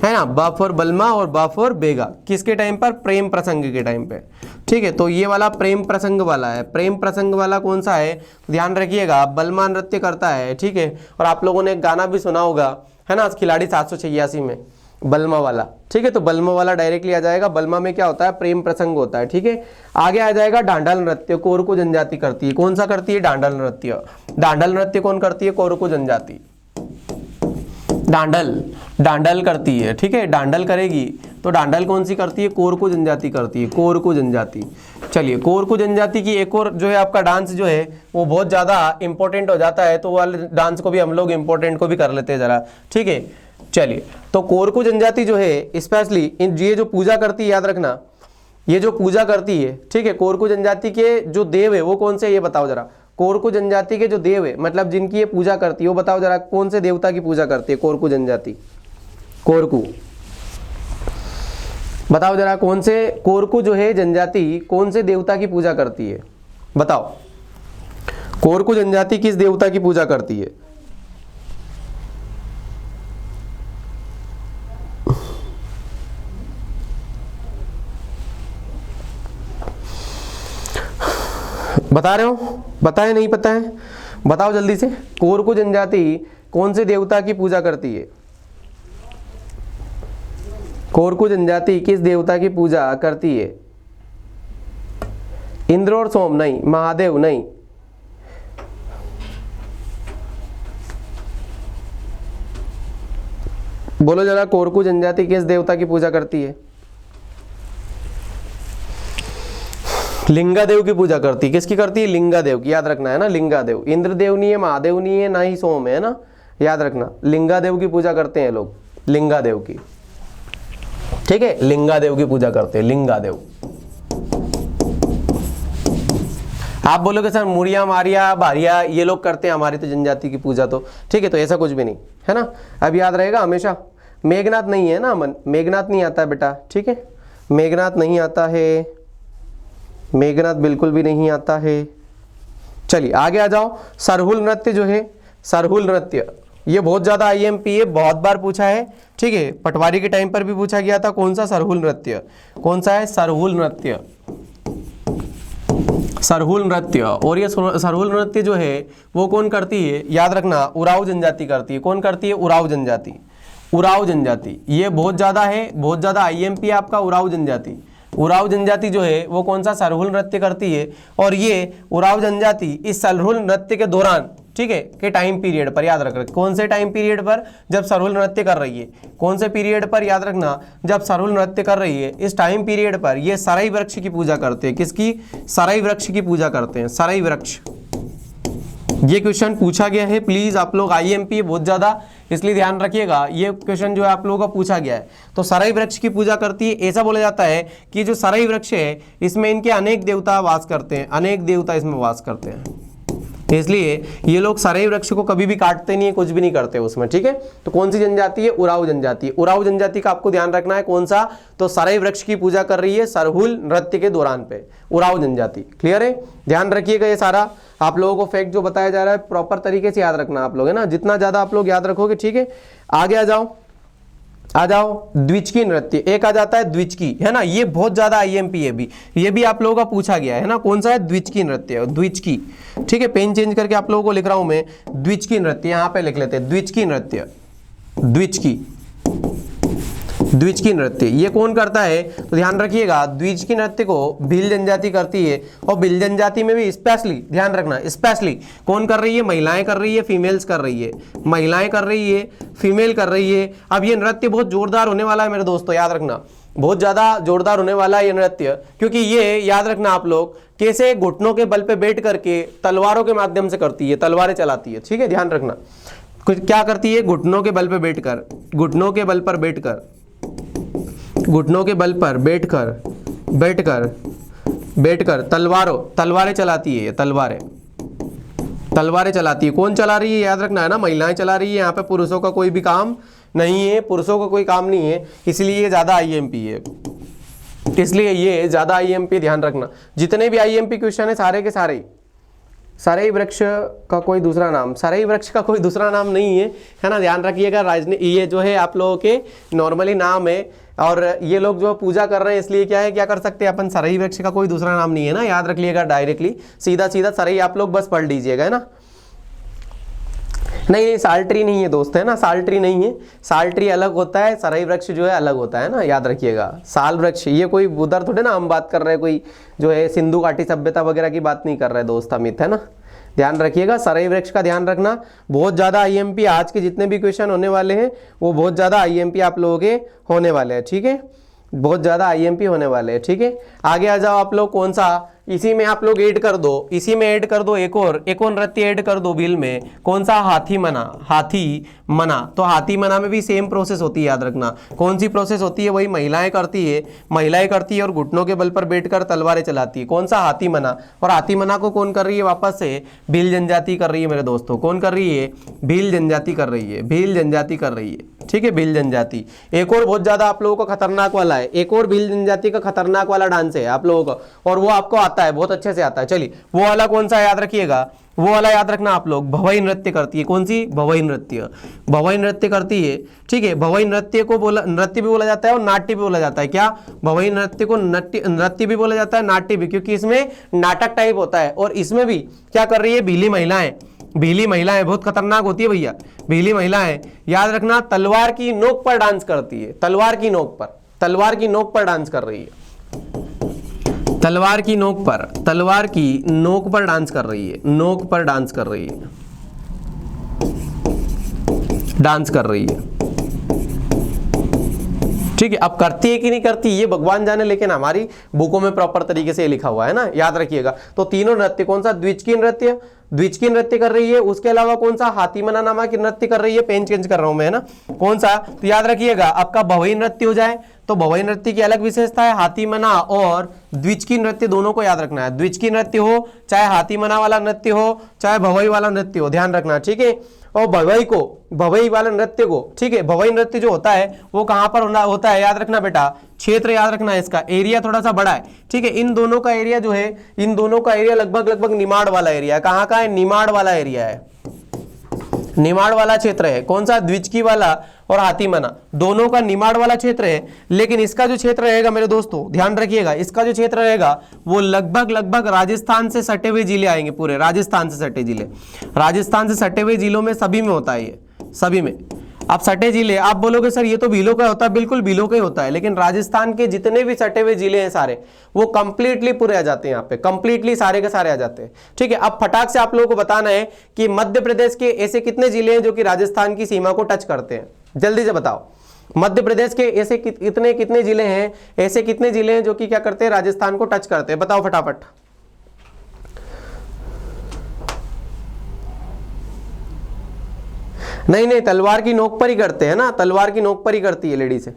है ना, ब फॉर बलमा और ब फॉर बेगा। किसके टाइम पर? प्रेम प्रसंग के टाइम पे, ठीक है। तो ये वाला प्रेम प्रसंग वाला है। प्रेम प्रसंग वाला कौन सा है? ध्यान रखिएगा, बलमा नृत्य करता है, ठीक है। और आप लोगों ने गाना भी सुना होगा, है ना, खिलाड़ी 786 में, बलमा वाला, ठीक है। तो बलमा वाला डायरेक्टली आ जाएगा। बलमा में क्या होता है? प्रेम प्रसंग होता है, ठीक है। आगे आ जाएगा डांडल नृत्य। कोरकू जनजाति करती है। कौन सा करती है? डांडल नृत्य। डांडल नृत्य कौन करती है? कोरकू जनजाति। डांडल, डांडल करती है, ठीक है, डांडल करेगी। तो डांडल कौन सी करती है? कोरकू जनजाति करती है, कोरकू जनजाति। चलिए, कोरकू जनजाति की एक और जो है आपका डांस जो है वो बहुत ज़्यादा इंपॉर्टेंट हो जाता है, तो वाले डांस को भी हम लोग इंपॉर्टेंट को भी कर लेते हैं ज़रा, ठीक है। चलिए, तो कोरकू जनजाति जो है स्पेशली ये जो पूजा करती है, याद रखना, ये जो पूजा करती है, ठीक है, कोरकू जनजाति के जो देव है वो कौन से? ये बताओ जरा। कोरकू जनजाति के जो देव है, मतलब जिनकी ये पूजा करती है, वो बताओ जरा कौन से देवता की पूजा करती है कोरकू जनजाति? कोरकू, बताओ जरा कौन से कोरकू जो है जनजाति कौन से देवता की पूजा करती है? बताओ, कोरकू जनजाति किस देवता की पूजा करती है? बता रहे हो? बताए नहीं पता है? बताओ जल्दी से। कोरकू जनजाति कौन से देवता की पूजा करती है? कोरकू जनजाति किस देवता की पूजा करती है? इंद्र और सोम नहीं, महादेव नहीं, बोलो जरा, कोरकू जनजाति किस देवता की पूजा करती है? लिंगादेव की पूजा करती है। किसकी करती है? लिंगादेव की, याद रखना है ना, लिंगादेव। इंद्रदेव नहीं है, महादेव नहीं है, ना ही सोम है ना, याद रखना। लिंगादेव की पूजा करते हैं लोग, लिंगादेव की, ठीक है, लिंगादेव की पूजा करते हैं, लिंगादेव। आप बोलोगे सर मुड़िया मारिया भारिया ये लोग करते हैं, हमारी तो जनजाति की पूजा तो, ठीक है, तो ऐसा कुछ भी नहीं है ना। अब याद रहेगा हमेशा, मेघनाथ नहीं है ना अमन, मेघनाथ नहीं आता है बेटा, ठीक है, मेघनाथ नहीं आता है, मेघनाथ बिल्कुल भी नहीं आता है। चलिए आगे आ जाओ। सरहुल नृत्य जो है, सरहुल नृत्य, ये बहुत ज्यादा आईएमपी है, बहुत बार पूछा है, ठीक है, पटवारी के टाइम पर भी पूछा गया था। कौन सा? सरहुल नृत्य। कौन सा है? सरहुल नृत्य, सरहुल नृत्य। और ये सरहुल नृत्य जो है वो कौन करती है? याद रखना, उराव जनजाति करती है। कौन करती है? उराव जनजाति, उराव जनजाति। ये बहुत ज्यादा है, बहुत ज्यादा आईएमपी है आपका, उराव जनजाति। उराव जनजाति जो है वो कौन सा? सरहुल नृत्य करती है। और ये उराव जनजाति इस सरहुल नृत्य के दौरान, ठीक है, के टाइम पीरियड पर, याद रख, कौन से टाइम पीरियड पर? जब सरहुल नृत्य कर रही है। कौन से पीरियड पर? याद रखना, जब सरहुल नृत्य कर रही है इस टाइम पीरियड पर ये सराई वृक्ष की पूजा करते हैं। किसकी? सराई वृक्ष की पूजा करते हैं, सराई वृक्ष। ये क्वेश्चन पूछा गया है, प्लीज आप लोग, आईएमपी है बहुत ज्यादा, इसलिए ध्यान रखिएगा, ये क्वेश्चन जो है आप लोगों का पूछा गया है। तो सराई वृक्ष की पूजा करती है। ऐसा बोला जाता है कि जो सराई वृक्ष है इसमें इनके अनेक देवता वास करते हैं, अनेक देवता इसमें वास करते हैं, इसलिए ये लोग सराई वृक्ष को कभी भी काटते नहीं है, कुछ भी नहीं करते उसमें, ठीक है। तो कौन सी जनजाति है? उराव जनजाति। उराव जनजाति का आपको ध्यान रखना है, कौन सा? तो सराई वृक्ष की पूजा कर रही है सरहुल नृत्य के दौरान पे, उराव जनजाति। क्लियर है? ध्यान रखिएगा, ये सारा आप लोगों को फैक्ट जो बताया जा रहा है प्रॉपर तरीके से याद रखना आप लोग, है ना, जितना ज्यादा आप लोग याद रखोगे, ठीक है। आगे आ जाओ, आ जाओ। द्विचकी नृत्य एक आ जाता है, द्विचकी, है ना, ये बहुत ज्यादा आईएमपी है भी, ये भी आप लोगों का पूछा गया है ना। कौन सा है? द्विचकी नृत्य, द्विचकी, ठीक है। पेन चेंज करके आप लोगों को लिख रहा हूं मैं, द्विचकी नृत्य, यहां पे लिख लेते हैं द्विचकी नृत्य, द्विचकी, द्विचकी नृत्य। ये कौन करता है? तो ध्यान रखिएगा, द्विचकी नृत्य को भील जनजाति करती है, और भील जनजाति में भी स्पेशली ध्यान रखना, स्पेशली कौन कर रही है? महिलाएं कर रही है, फीमेल्स कर रही है, महिलाएं कर रही है, फीमेल कर रही है। अब ये नृत्य बहुत जोरदार होने वाला है मेरे दोस्तों, याद रखना, बहुत ज्यादा जोरदार होने वाला है ये नृत्य, क्योंकि ये याद रखना आप लोग कैसे घुटनों के बल पे बैठ करके तलवारों के माध्यम से करती है, तलवारें चलाती है, ठीक है, ध्यान रखना। क्या करती है? घुटनों के बल पे बैठकर, घुटनों के बल पर बैठकर, घुटनों के बल पर बैठकर, बैठकर, बैठकर तलवारें चलाती है, तलवारें, तलवारें चलाती है। कौन चला रही है? याद रखना है ना, महिलाएं चला रही है। यहाँ पे पुरुषों का कोई भी काम नहीं है, पुरुषों का कोई काम नहीं है, इसलिए ये ज्यादा आईएमपी है, इसलिए ये ज्यादा आईएमपी, ध्यान रखना। जितने भी आईएमपी क्वेश्चन है सारे के सारे, सराई वृक्ष का कोई दूसरा नाम, सराई वृक्ष का कोई दूसरा नाम नहीं है ना, ध्यान रखिएगा। ये जो है आप लोगों के नॉर्मली नाम है, और ये लोग जो पूजा कर रहे हैं इसलिए क्या है, क्या कर सकते हैं अपन, सराई वृक्ष का कोई दूसरा नाम नहीं है ना, याद रखिएगा। डायरेक्टली सीधा सीधा सराई आप लोग बस पढ़ लीजिएगा, है ना। नहीं, साल ट्री नहीं है दोस्त, है ना, साल ट्री नहीं है, साल ट्री अलग होता है, सराई वृक्ष जो है अलग होता है ना, याद रखिएगा। साल वृक्ष ये कोई उधर थोड़े ना हम बात कर रहे हैं, कोई जो है सिंधु घाटी सभ्यता वगैरह की बात नहीं कर रहे दोस्त अमित, है ना, ध्यान रखिएगा। सराई वृक्ष का ध्यान रखना, बहुत ज्यादा आईएमपी आज के जितने भी क्वेश्चन होने वाले हैं वो बहुत ज्यादा आईएमपी आप लोगों के होने वाले हैं, ठीक है, बहुत ज्यादा आईएमपी होने वाले हैं, ठीक है। आगे आ जाओ आप लोग, कौन सा? इसी में आप लोग ऐड कर दो, इसी में ऐड कर दो एक और नृत्य ऐड कर दो बिल में। कौन सा? हाथी मना, हाथी मना। तो हाथी मना में भी सेम प्रोसेस होती है, याद रखना। कौन सी प्रोसेस होती है? वही महिलाएं करती है, महिलाएं करती है और घुटनों के बल पर बैठकर तलवारें चलाती है। कौन सा? हाथी मना। और हाथी मना को कौन कर रही है? वापस से भील जनजाति कर रही है मेरे दोस्तों। कौन कर रही है? भील जनजाति कर रही है, भील जनजाति कर रही है, ठीक है, भील जनजाति। एक और बहुत ज्यादा आप लोगों का खतरनाक वाला है, एक और भील जनजाति का खतरनाक वाला डांस है आप लोगों का, और वो आपको आता है, बहुत अच्छे से आता है। चलिए वो वाला कौन सा याद रखिएगा, वो वाला याद रखना आप लोग। भवई नृत्य करती है। कौन सी? भवई नृत्य, भवई नृत्य करती है, ठीक है। भवई नृत्य को नृत्य भी बोला जाता है और नाट्य भी बोला जाता है। क्या? भवई नृत्य को नृत्य भी बोला जाता है, नाट्य भी, क्योंकि इसमें नाटक टाइप होता है। और इसमें भी क्या कर रही है? भीली महिलाएं, भीली महिलाएं बहुत खतरनाक होती है भैया, भीली महिलाएं, याद रखना, तलवार की नोक पर डांस करती है, तलवार की नोक पर, तलवार की नोक पर डांस कर रही है, तलवार की नोक पर, तलवार की नोक पर डांस कर रही है, नोक पर डांस कर रही है, डांस कर रही है, ठीक है, अब करती है कि नहीं करती ये भगवान जाने, लेकिन हमारी बुकों में प्रॉपर तरीके से लिखा हुआ है ना, याद रखिएगा। तो तीनों नृत्य, कौन सा? द्विचकी नृत्य, द्विचकी नृत्य कर रही है। उसके अलावा कौन सा? हाथीमना नामक नृत्य कर रही है। पेन चेंज कर रहा हूं मैं, है ना, कौन सा? तो याद रखिएगा, आपका भवई नृत्य हो जाए तो भवई नृत्य की अलग विशेषता है, हाथीमना और द्विचकी नृत्य दोनों को याद रखना है। द्विचकी नृत्य हो चाहे हाथीमना वाला नृत्य हो चाहे भवई वाला नृत्य हो, ध्यान रखना, ठीक है। और भवई वाला नृत्य को, ठीक है, भवई नृत्य जो होता है वो कहां पर होता है, याद रखना बेटा, क्षेत्र याद रखना है, इसका एरिया थोड़ा सा बड़ा है, ठीक है। इन दोनों का एरिया जो है, इन दोनों का एरिया लगभग निमाड़ वाला एरिया है। कहां का है? निमाड़ वाला एरिया है, निमाड़ वाला क्षेत्र है। कौन सा? द्विचकी वाला और हाथीमना दोनों का निमाड़ वाला क्षेत्र है। लेकिन इसका जो क्षेत्र रहेगा मेरे दोस्तों, ध्यान रखिएगा, इसका जो क्षेत्र रहेगा वो लगभग राजस्थान से सटे हुए जिले आएंगे, पूरे राजस्थान से सटे जिले, राजस्थान से सटे हुए जिलों में सभी में होता है ये, सभी में। अब सटे जिले, आप बोलोगे सर ये तो भीलों का होता है, बिल्कुल भीलों का ही होता है, लेकिन राजस्थान के जितने भी सटे हुए जिले हैं सारे, वो कंप्लीटली पूरे आ जाते हैं यहाँ पे, कंप्लीटली सारे के सारे आ जाते हैं, ठीक है। अब फटाक से आप लोगों को बताना है कि मध्य प्रदेश के ऐसे कितने जिले हैं जो कि राजस्थान की सीमा को टच करते हैं, जल्दी से बताओ। मध्य प्रदेश के ऐसे कितने जिले हैं, ऐसे कितने जिले हैं जो कि क्या करते हैं, राजस्थान को टच करते हैं, बताओ फटाफट। नहीं, तलवार की नोक पर ही करते हैं ना, तलवार की नोक पर ही करती है लेडी से,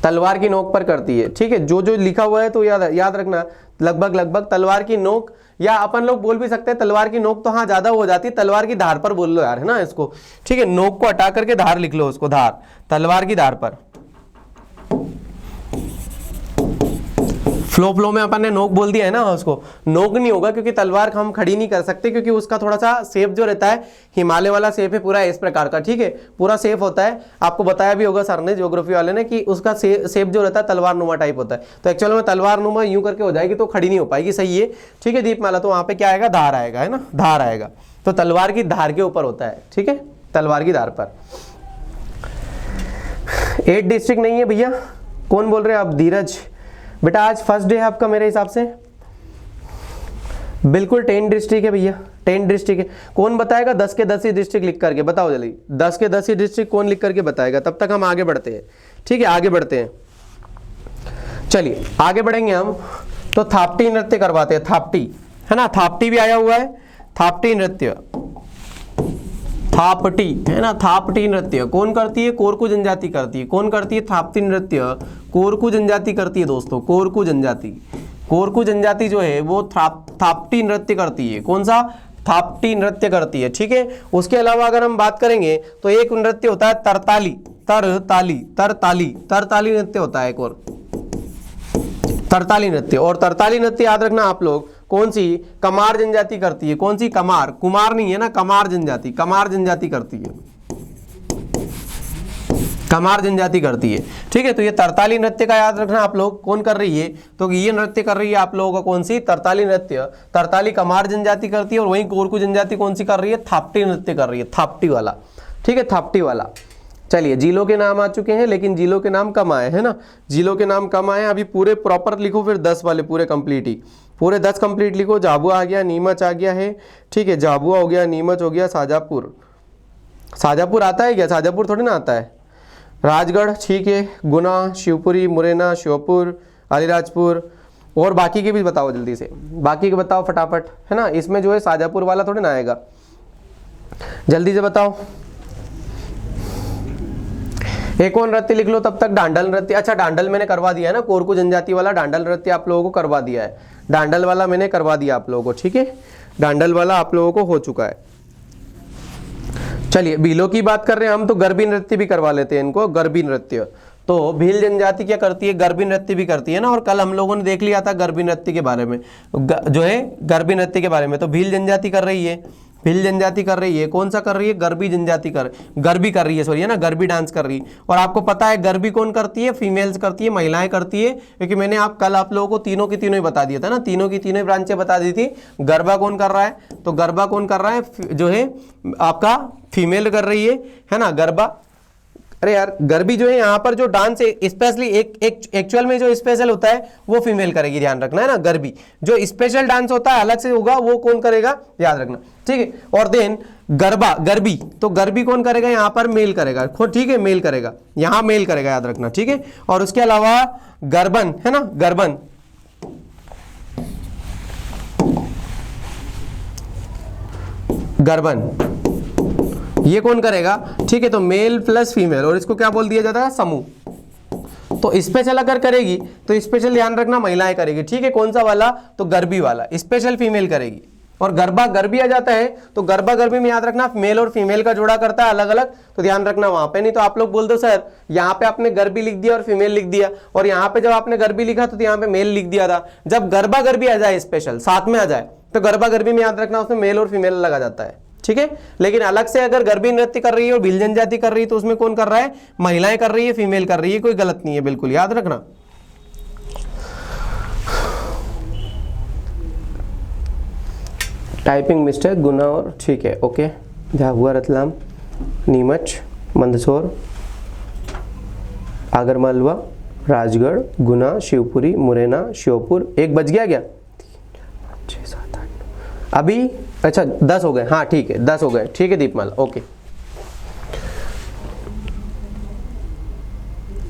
तलवार की नोक पर करती है, ठीक है। जो लिखा हुआ है तो याद रखना, लगभग तलवार की नोक, या अपन लोग बोल भी सकते हैं तलवार की नोक, तो हाँ ज्यादा हो जाती है, तलवार की धार पर बोल लो यार, है ना इसको, ठीक है। नोक को हटा करके धार लिख लो उसको, धार, तलवार की धार पर। फ्लो में अपन ने नोक बोल दिया है ना, उसको नोक नहीं होगा क्योंकि तलवार हम खड़ी नहीं कर सकते, क्योंकि उसका थोड़ा सा शेप जो रहता है हिमालय वाला शेप है पूरा इस प्रकार का, ठीक है, पूरा शेप होता है। आपको बताया भी होगा सर ने, ज्योग्राफी वाले ने, कि उसका शेप जो रहता है तलवार नुमा टाइप होता है। तो एक्चुअल में तलवार नुमा यूं करके हो जाएगी तो खड़ी नहीं हो पाएगी, सही है, ठीक है दीपमाला। तो वहां पे क्या आएगा? धार आएगा, है ना, धार आएगा। तो तलवार की धार के ऊपर होता है, ठीक है, तलवार की धार पर। 8 डिस्ट्रिक्ट नहीं है भैया, कौन बोल रहे हैं आप? धीरज बेटा, आज फर्स्ट डे है आपका मेरे हिसाब से, बिल्कुल 10 डिस्ट्रिक्ट है भैया, 10 डिस्ट्रिक्ट है। कौन बताएगा 10 के 10 ही डिस्ट्रिक्ट लिख करके, बताओ जल्दी, 10 के 10 ही डिस्ट्रिक्ट कौन लिख करके बताएगा? तब तक हम आगे बढ़ते हैं, ठीक है, आगे बढ़ते हैं। चलिए आगे बढ़ेंगे हम, तो थापटी नृत्य करवाते हैं, थापटी, है ना, थापटी भी आया हुआ है, थापटी नृत्य, थापटी, है ना, थापटी नृत्य कौन करती है? कोरकू जनजाति करती है। कौन करती है थापटी नृत्य? कोरकू जनजाति करती है दोस्तों, कोरकू जनजाति। कोरकू जनजाति जो है वो थापटी नृत्य करती है। कौन सा? थापटी नृत्य करती है, ठीक है। उसके अलावा अगर हम बात करेंगे तो एक नृत्य होता है तरताली, तरताली नृत्य होता है एक और, तरताली नृत्य। और तरताली नृत्य याद रखना आप लोग, कौन सी? कमार जनजाति करती है। कौन सी? कमार, कुमार नहीं है ना, कमार जनजाति, कमार जनजाति करती है, कमार जनजाति करती है, ठीक है। तो ये तरताली नृत्य का याद रखना आप लोग, कौन कर रही है? तो ये नृत्य कर रही है आप लोगों का कौन सी? तरताली नृत्य, तरताली कमार जनजाति करती है, और वहीं कोरकू जनजाति कौन सी कर रही है? थापटी नृत्य कर रही है, थापटी वाला, ठीक है, थापटी वाला। चलिए जिलों के नाम आ चुके हैं, लेकिन जिलों के नाम कम आए, है ना, जिलों के नाम कम आए। अभी पूरे प्रॉपर लिखो, फिर 10 वाले पूरे कंप्लीट ही, पूरे 10 कंप्लीट लिखो। झाबुआ आ गया, नीमच आ गया है, ठीक है, झाबुआ हो गया, नीमच हो गया, शाजापुर, शाजापुर आता है क्या? शाजापुर थोड़ी ना आता है। राजगढ़, ठीक है, गुना, शिवपुरी, मुरैना, श्योपुर, अलीराजपुर, और बाकी के भी बताओ जल्दी से, बाकी के बताओ फटाफट, है ना। इसमें जो है शाजापुर वाला थोड़ी ना आएगा, जल्दी से बताओ। एक और नृत्य लिख लो तब तक, डांडल नृत्य। अच्छा डांडल मैंने करवा दिया है ना, कोरकू जनजाति वाला डांडल नृत्य आप लोगों को करवा दिया है, डांडल वाला मैंने करवा दिया आप लोगों को, ठीक है, डांडल वाला आप लोगों को हो चुका है। चलिए भीलों की बात कर रहे हैं हम, तो गरबी नृत्य भी करवा लेते हैं इनको, गरबी नृत्य। तो भील जनजाति क्या करती है? गरबी नृत्य भी करती है ना, और कल हम लोगों ने देख लिया था गरबी नृत्य के बारे में, जो है गरबी नृत्य के बारे में। तो भील जनजाति कर रही है, भील जनजाति कर रही है, कौन सा कर रही है? गरबी जनजाति गरबी कर रही है, सॉरी, है ना, गरबी डांस कर रही है। और आपको पता है गरबी कौन करती है? फीमेल्स करती है, महिलाएं करती है, क्योंकि मैंने कल आप लोगों को तीनों की तीनों ही बता दिया था ना, तीनों की तीनों ब्रांचें बता दी थी। गरबा कौन कर रहा है? तो गरबा कौन कर रहा है? जो है आपका फीमेल कर रही है ना, गरबा। अरे यार गरबी जो है यहाँ पर जो डांस है स्पेशली एक्चुअल में जो स्पेशल होता है वो फीमेल करेगी, ध्यान रखना, है ना। गरबी जो स्पेशल डांस होता है अलग से होगा, वो कौन करेगा? याद रखना, ठीक है। और देन गरबा, गरबी, तो गरबी कौन करेगा, यहाँ पर मेल करेगा, ठीक है, मेल करेगा, यहाँ मेल करेगा, याद रखना, ठीक है। और उसके अलावा गरबन है ना, गरबन, गरबन ये कौन करेगा, ठीक है, तो मेल प्लस फीमेल, और इसको क्या बोल दिया जाता है, समूह। तो स्पेशल अगर करेगी तो स्पेशल ध्यान रखना महिलाएं करेगी, ठीक है, कौन सा वाला, तो गरबी वाला, स्पेशल फीमेल करेगी। और गरबा गरबी आ जाता है तो गरबा गरबी में याद रखना मेल और फीमेल का जोड़ा करता है अलग अलग, तो ध्यान रखना वहां पे। नहीं तो आप लोग बोल दो सर यहाँ पे आपने गरबी लिख दिया और फीमेल लिख दिया, और यहाँ पे जब आपने गरबी लिखा तो यहाँ पे मेल लिख दिया था। जब गरबा गरबी आ जाए स्पेशल साथ में आ जाए तो गरबा गरबी में याद रखना उसमें मेल और फीमेल लगा जाता है, ठीक है। लेकिन अलग से अगर गरबी नृत्य कर रही है और भील जनजाति कर रही है तो उसमें कौन कर रहा है, महिलाएं कर रही है, फीमेल कर रही है, कोई गलत नहीं है, बिल्कुल याद रखना। टाइपिंग मिस्टेक गुना और, ठीक है, ओके। झाबुआ, रतलाम, नीमच, मंदसौर, आगरमालवा, राजगढ़, गुना, शिवपुरी, मुरैना, श्योपुर, 1 बज गया क्या, 6, 7, 8 अभी, अच्छा 10 हो गए, हाँ ठीक है 10 हो गए, ठीक है दीपमाला, ओके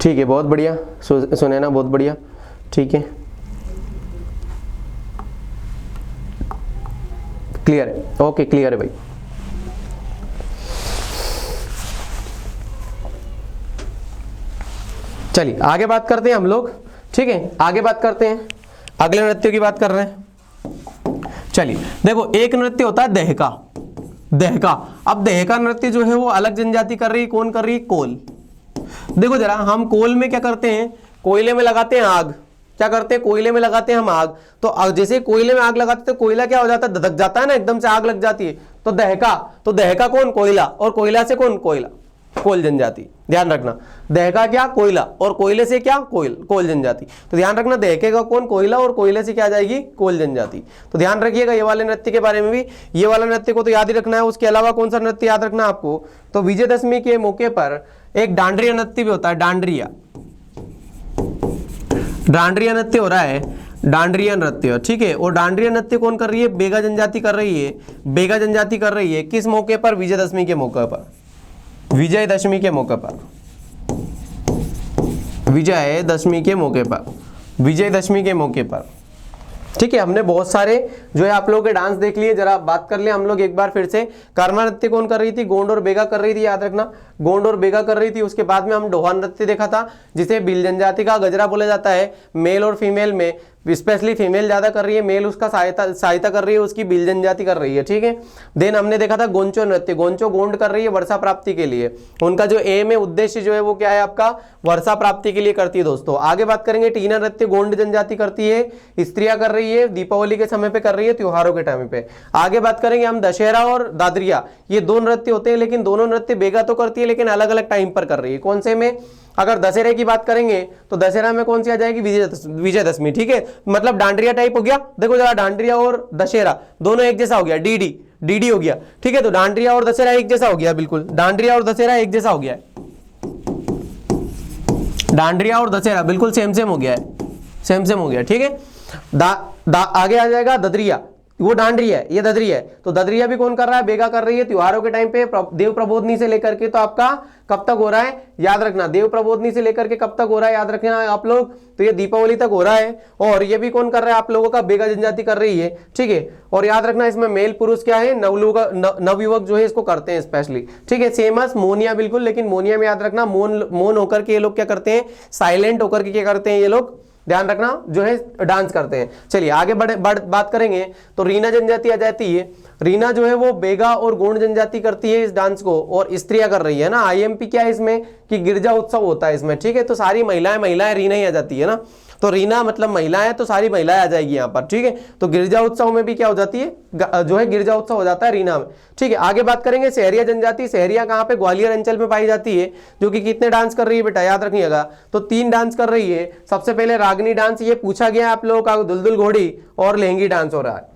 ठीक है, बहुत बढ़िया सुनैना, बहुत बढ़िया, ठीक है, क्लियर है, ओके क्लियर है भाई। चलिए आगे बात करते हैं हम लोग, ठीक है, आगे बात करते हैं, अगले नृत्य की बात कर रहे हैं। चलिए देखो, एक नृत्य होता है दहका, दहका। अब दहका नृत्य जो है वो अलग जनजाति कर रही है, कौन कर रही है, कोल। देखो जरा, हम कोल में क्या करते हैं, कोयले में लगाते हैं आग, क्या करते हैं, कोयले में लगाते हैं हम आग। तो जैसे कोयले में आग लगाते तो कोयला क्या हो जाता है, धधक जाता है ना, एकदम से आग लग जाती है। तो दहका कौन, कोयला, और कोयला से कौन, कोयला, कोल जनजाति, ध्यान रखना। दहका क्या, कोयला, और कोयले से क्या, कोल जनजाति। तो ध्यान रखना, दहके का कौन, कोयला, और कोयले से क्या आ जाएगी, कोल जनजाति। तो ध्यान रखिएगा ये वाले नृत्य के बारे में भी, ये वाला नृत्य को तो याद ही रखना है। उसके अलावा कौन सा नृत्य याद रखना आपको, तो विजयदशमी के मौके पर एक डांडरिया नृत्य भी होता है, डांडरिया, डांडरिया नृत्य हो रहा है, डांडरिया नृत्य, ठीक है। और डांडरिया नृत्य कौन कर रही है, बेगा जनजाति कर रही है, बेगा जनजाति कर रही है, किस मौके पर, विजयदशमी के मौके पर, विजयदशमी के मौके पर, विजयदशमी के मौके पर, विजयदशमी के मौके पर, ठीक है। हमने बहुत सारे जो है आप लोगों के डांस देख लिए, जरा बात कर ले हम लोग एक बार फिर से। कर्मा नृत्य कौन कर रही थी, गोंड और बेगा कर रही थी, याद रखना, गोंड और बेगा कर रही थी। उसके बाद में हम डोहा नृत्य देखा था, जिसे भील जनजाति का गजरा बोला जाता है। मेल और फीमेल में स्पेशली फीमेल ज्यादा कर रही है, मेल उसका सहायता कर रही है, उसकी भील जनजाति कर रही है, ठीक है। देन हमने देखा था गोंचो नृत्य, गोंचो गोंड कर रही है वर्षा प्राप्ति के लिए, उनका जो एम है, उद्देश्य जो है वो क्या है आपका, वर्षा प्राप्ति के लिए करती है दोस्तों। आगे बात करेंगे, टीना नृत्य गोंड जनजाति करती है, स्त्रियां कर रही है, दीपावली के समय पे कर रही है, त्योहारों के टाइम पे। आगे बात करेंगे हम दशहरा और दादरिया, ये 2 नृत्य होते हैं, लेकिन दोनों नृत्य बेगा तो करती है लेकिन अलग अलग टाइम पर कर रही है। कौन से में, अगर दशहरे की बात करेंगे तो दशहरा में कौन सी आ जाएगी, विजयदशमी, ठीक है। मतलब डांडरिया टाइप हो गया, देखो जरा, डांडरिया और दशहरा दोनों एक जैसा हो गया, डीडी हो गया, ठीक है। तो डांडरिया और दशहरा एक जैसा हो गया, बिल्कुल डांडरिया और दशहरा एक जैसा हो गया है, डांडरिया और दशहरा बिल्कुल सेम हो गया है, सेम हो गया, ठीक है। आगे आ जाएगा ददरिया, वो डांडरिया है, ये ददरिया है। तो ददरिया भी कौन कर रहा है, बेगा कर रही है, त्योहारों के टाइम पे, देव प्रबोधनी से लेकर के तो आपका कब तक हो रहा है, याद रखना, देव प्रबोधनी से लेकर के कब तक हो रहा है, याद रखना आप लोग, तो ये दीपावली तक हो रहा है। और ये भी कौन कर रहा है आप लोगों का, बेगा जनजाति कर रही है, ठीक है। और याद रखना इसमें मेल पुरुष क्या है, नवयुवक जो है इसको करते हैं स्पेशली, ठीक है। सेमस मोनिया बिल्कुल, लेकिन मोनिया में याद रखना मौन होकर के ये लोग क्या करते हैं, साइलेंट होकर के क्या करते हैं ये लोग, ध्यान रखना, जो है डांस करते हैं। चलिए आगे बात करेंगे तो रीना जनजाति आ जाती है। रीना जो है वो बेगा और गोंड जनजाति करती है इस डांस को, और स्त्रियां कर रही है ना। आईएमपी क्या है इसमें, कि गिरजा उत्सव होता है इसमें, ठीक है। तो सारी महिलाएं रीना ही आ जाती है ना, तो रीना मतलब महिलाएं, तो सारी महिलाएं आ जाएगी यहाँ पर, ठीक है। तो गिरजा उत्सव में भी क्या हो जाती है, जो है गिरजा उत्सव हो जाता है रीना में, ठीक है। आगे बात करेंगे सहरिया जनजाति, सहरिया कहाँ पे, ग्वालियर अंचल में पाई जाती है, जो कि कितने डांस कर रही है बेटा, याद रखिएगा, तो 3 डांस कर रही है। सबसे पहले रागनी डांस, ये पूछा गया आप लोगों का, दुलदुल घोड़ी और लहंगी डांस हो रहा है।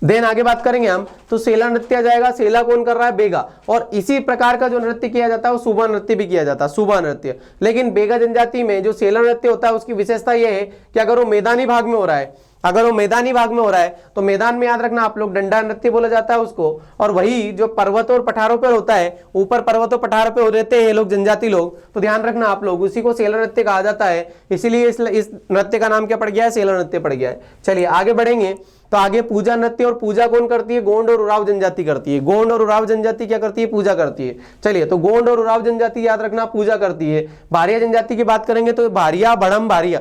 देन आगे बात करेंगे हम तो सेला नृत्य आ जाएगा, सेला कौन कर रहा है, बेगा। और इसी प्रकार का जो नृत्य किया जाता है वो सुबह नृत्य भी किया जाता है, सुबह नृत्य। लेकिन बेगा जनजाति में जो सेला नृत्य होता है उसकी विशेषता यह है कि अगर वो मैदानी भाग में हो रहा है, अगर वो मैदानी भाग में हो रहा है तो मैदान में याद रखना आप लोग डंडा नृत्य बोला जाता है उसको। और वही जो पर्वतों और पठारों पर होता है, ऊपर पर्वतों पठारों पे रहते हैं ये लोग जनजाति लोग, तो ध्यान रखना आप लोग उसी को सेलर नृत्य कहा जाता है। इसीलिए इस नृत्य का नाम क्या पड़ गया है, सेलर नृत्य पड़ गया है। चलिए आगे बढ़ेंगे तो आगे पूजा नृत्य, और पूजा कौन करती है, गोंड और उराव जनजाति करती है। गोंड और उराव जनजाति क्या करती है, पूजा करती है। चलिए तो गोंड और उराव जनजाति याद रखना पूजा करती है। भारिया जनजाति की बात करेंगे तो भारिया बड़म भारिया,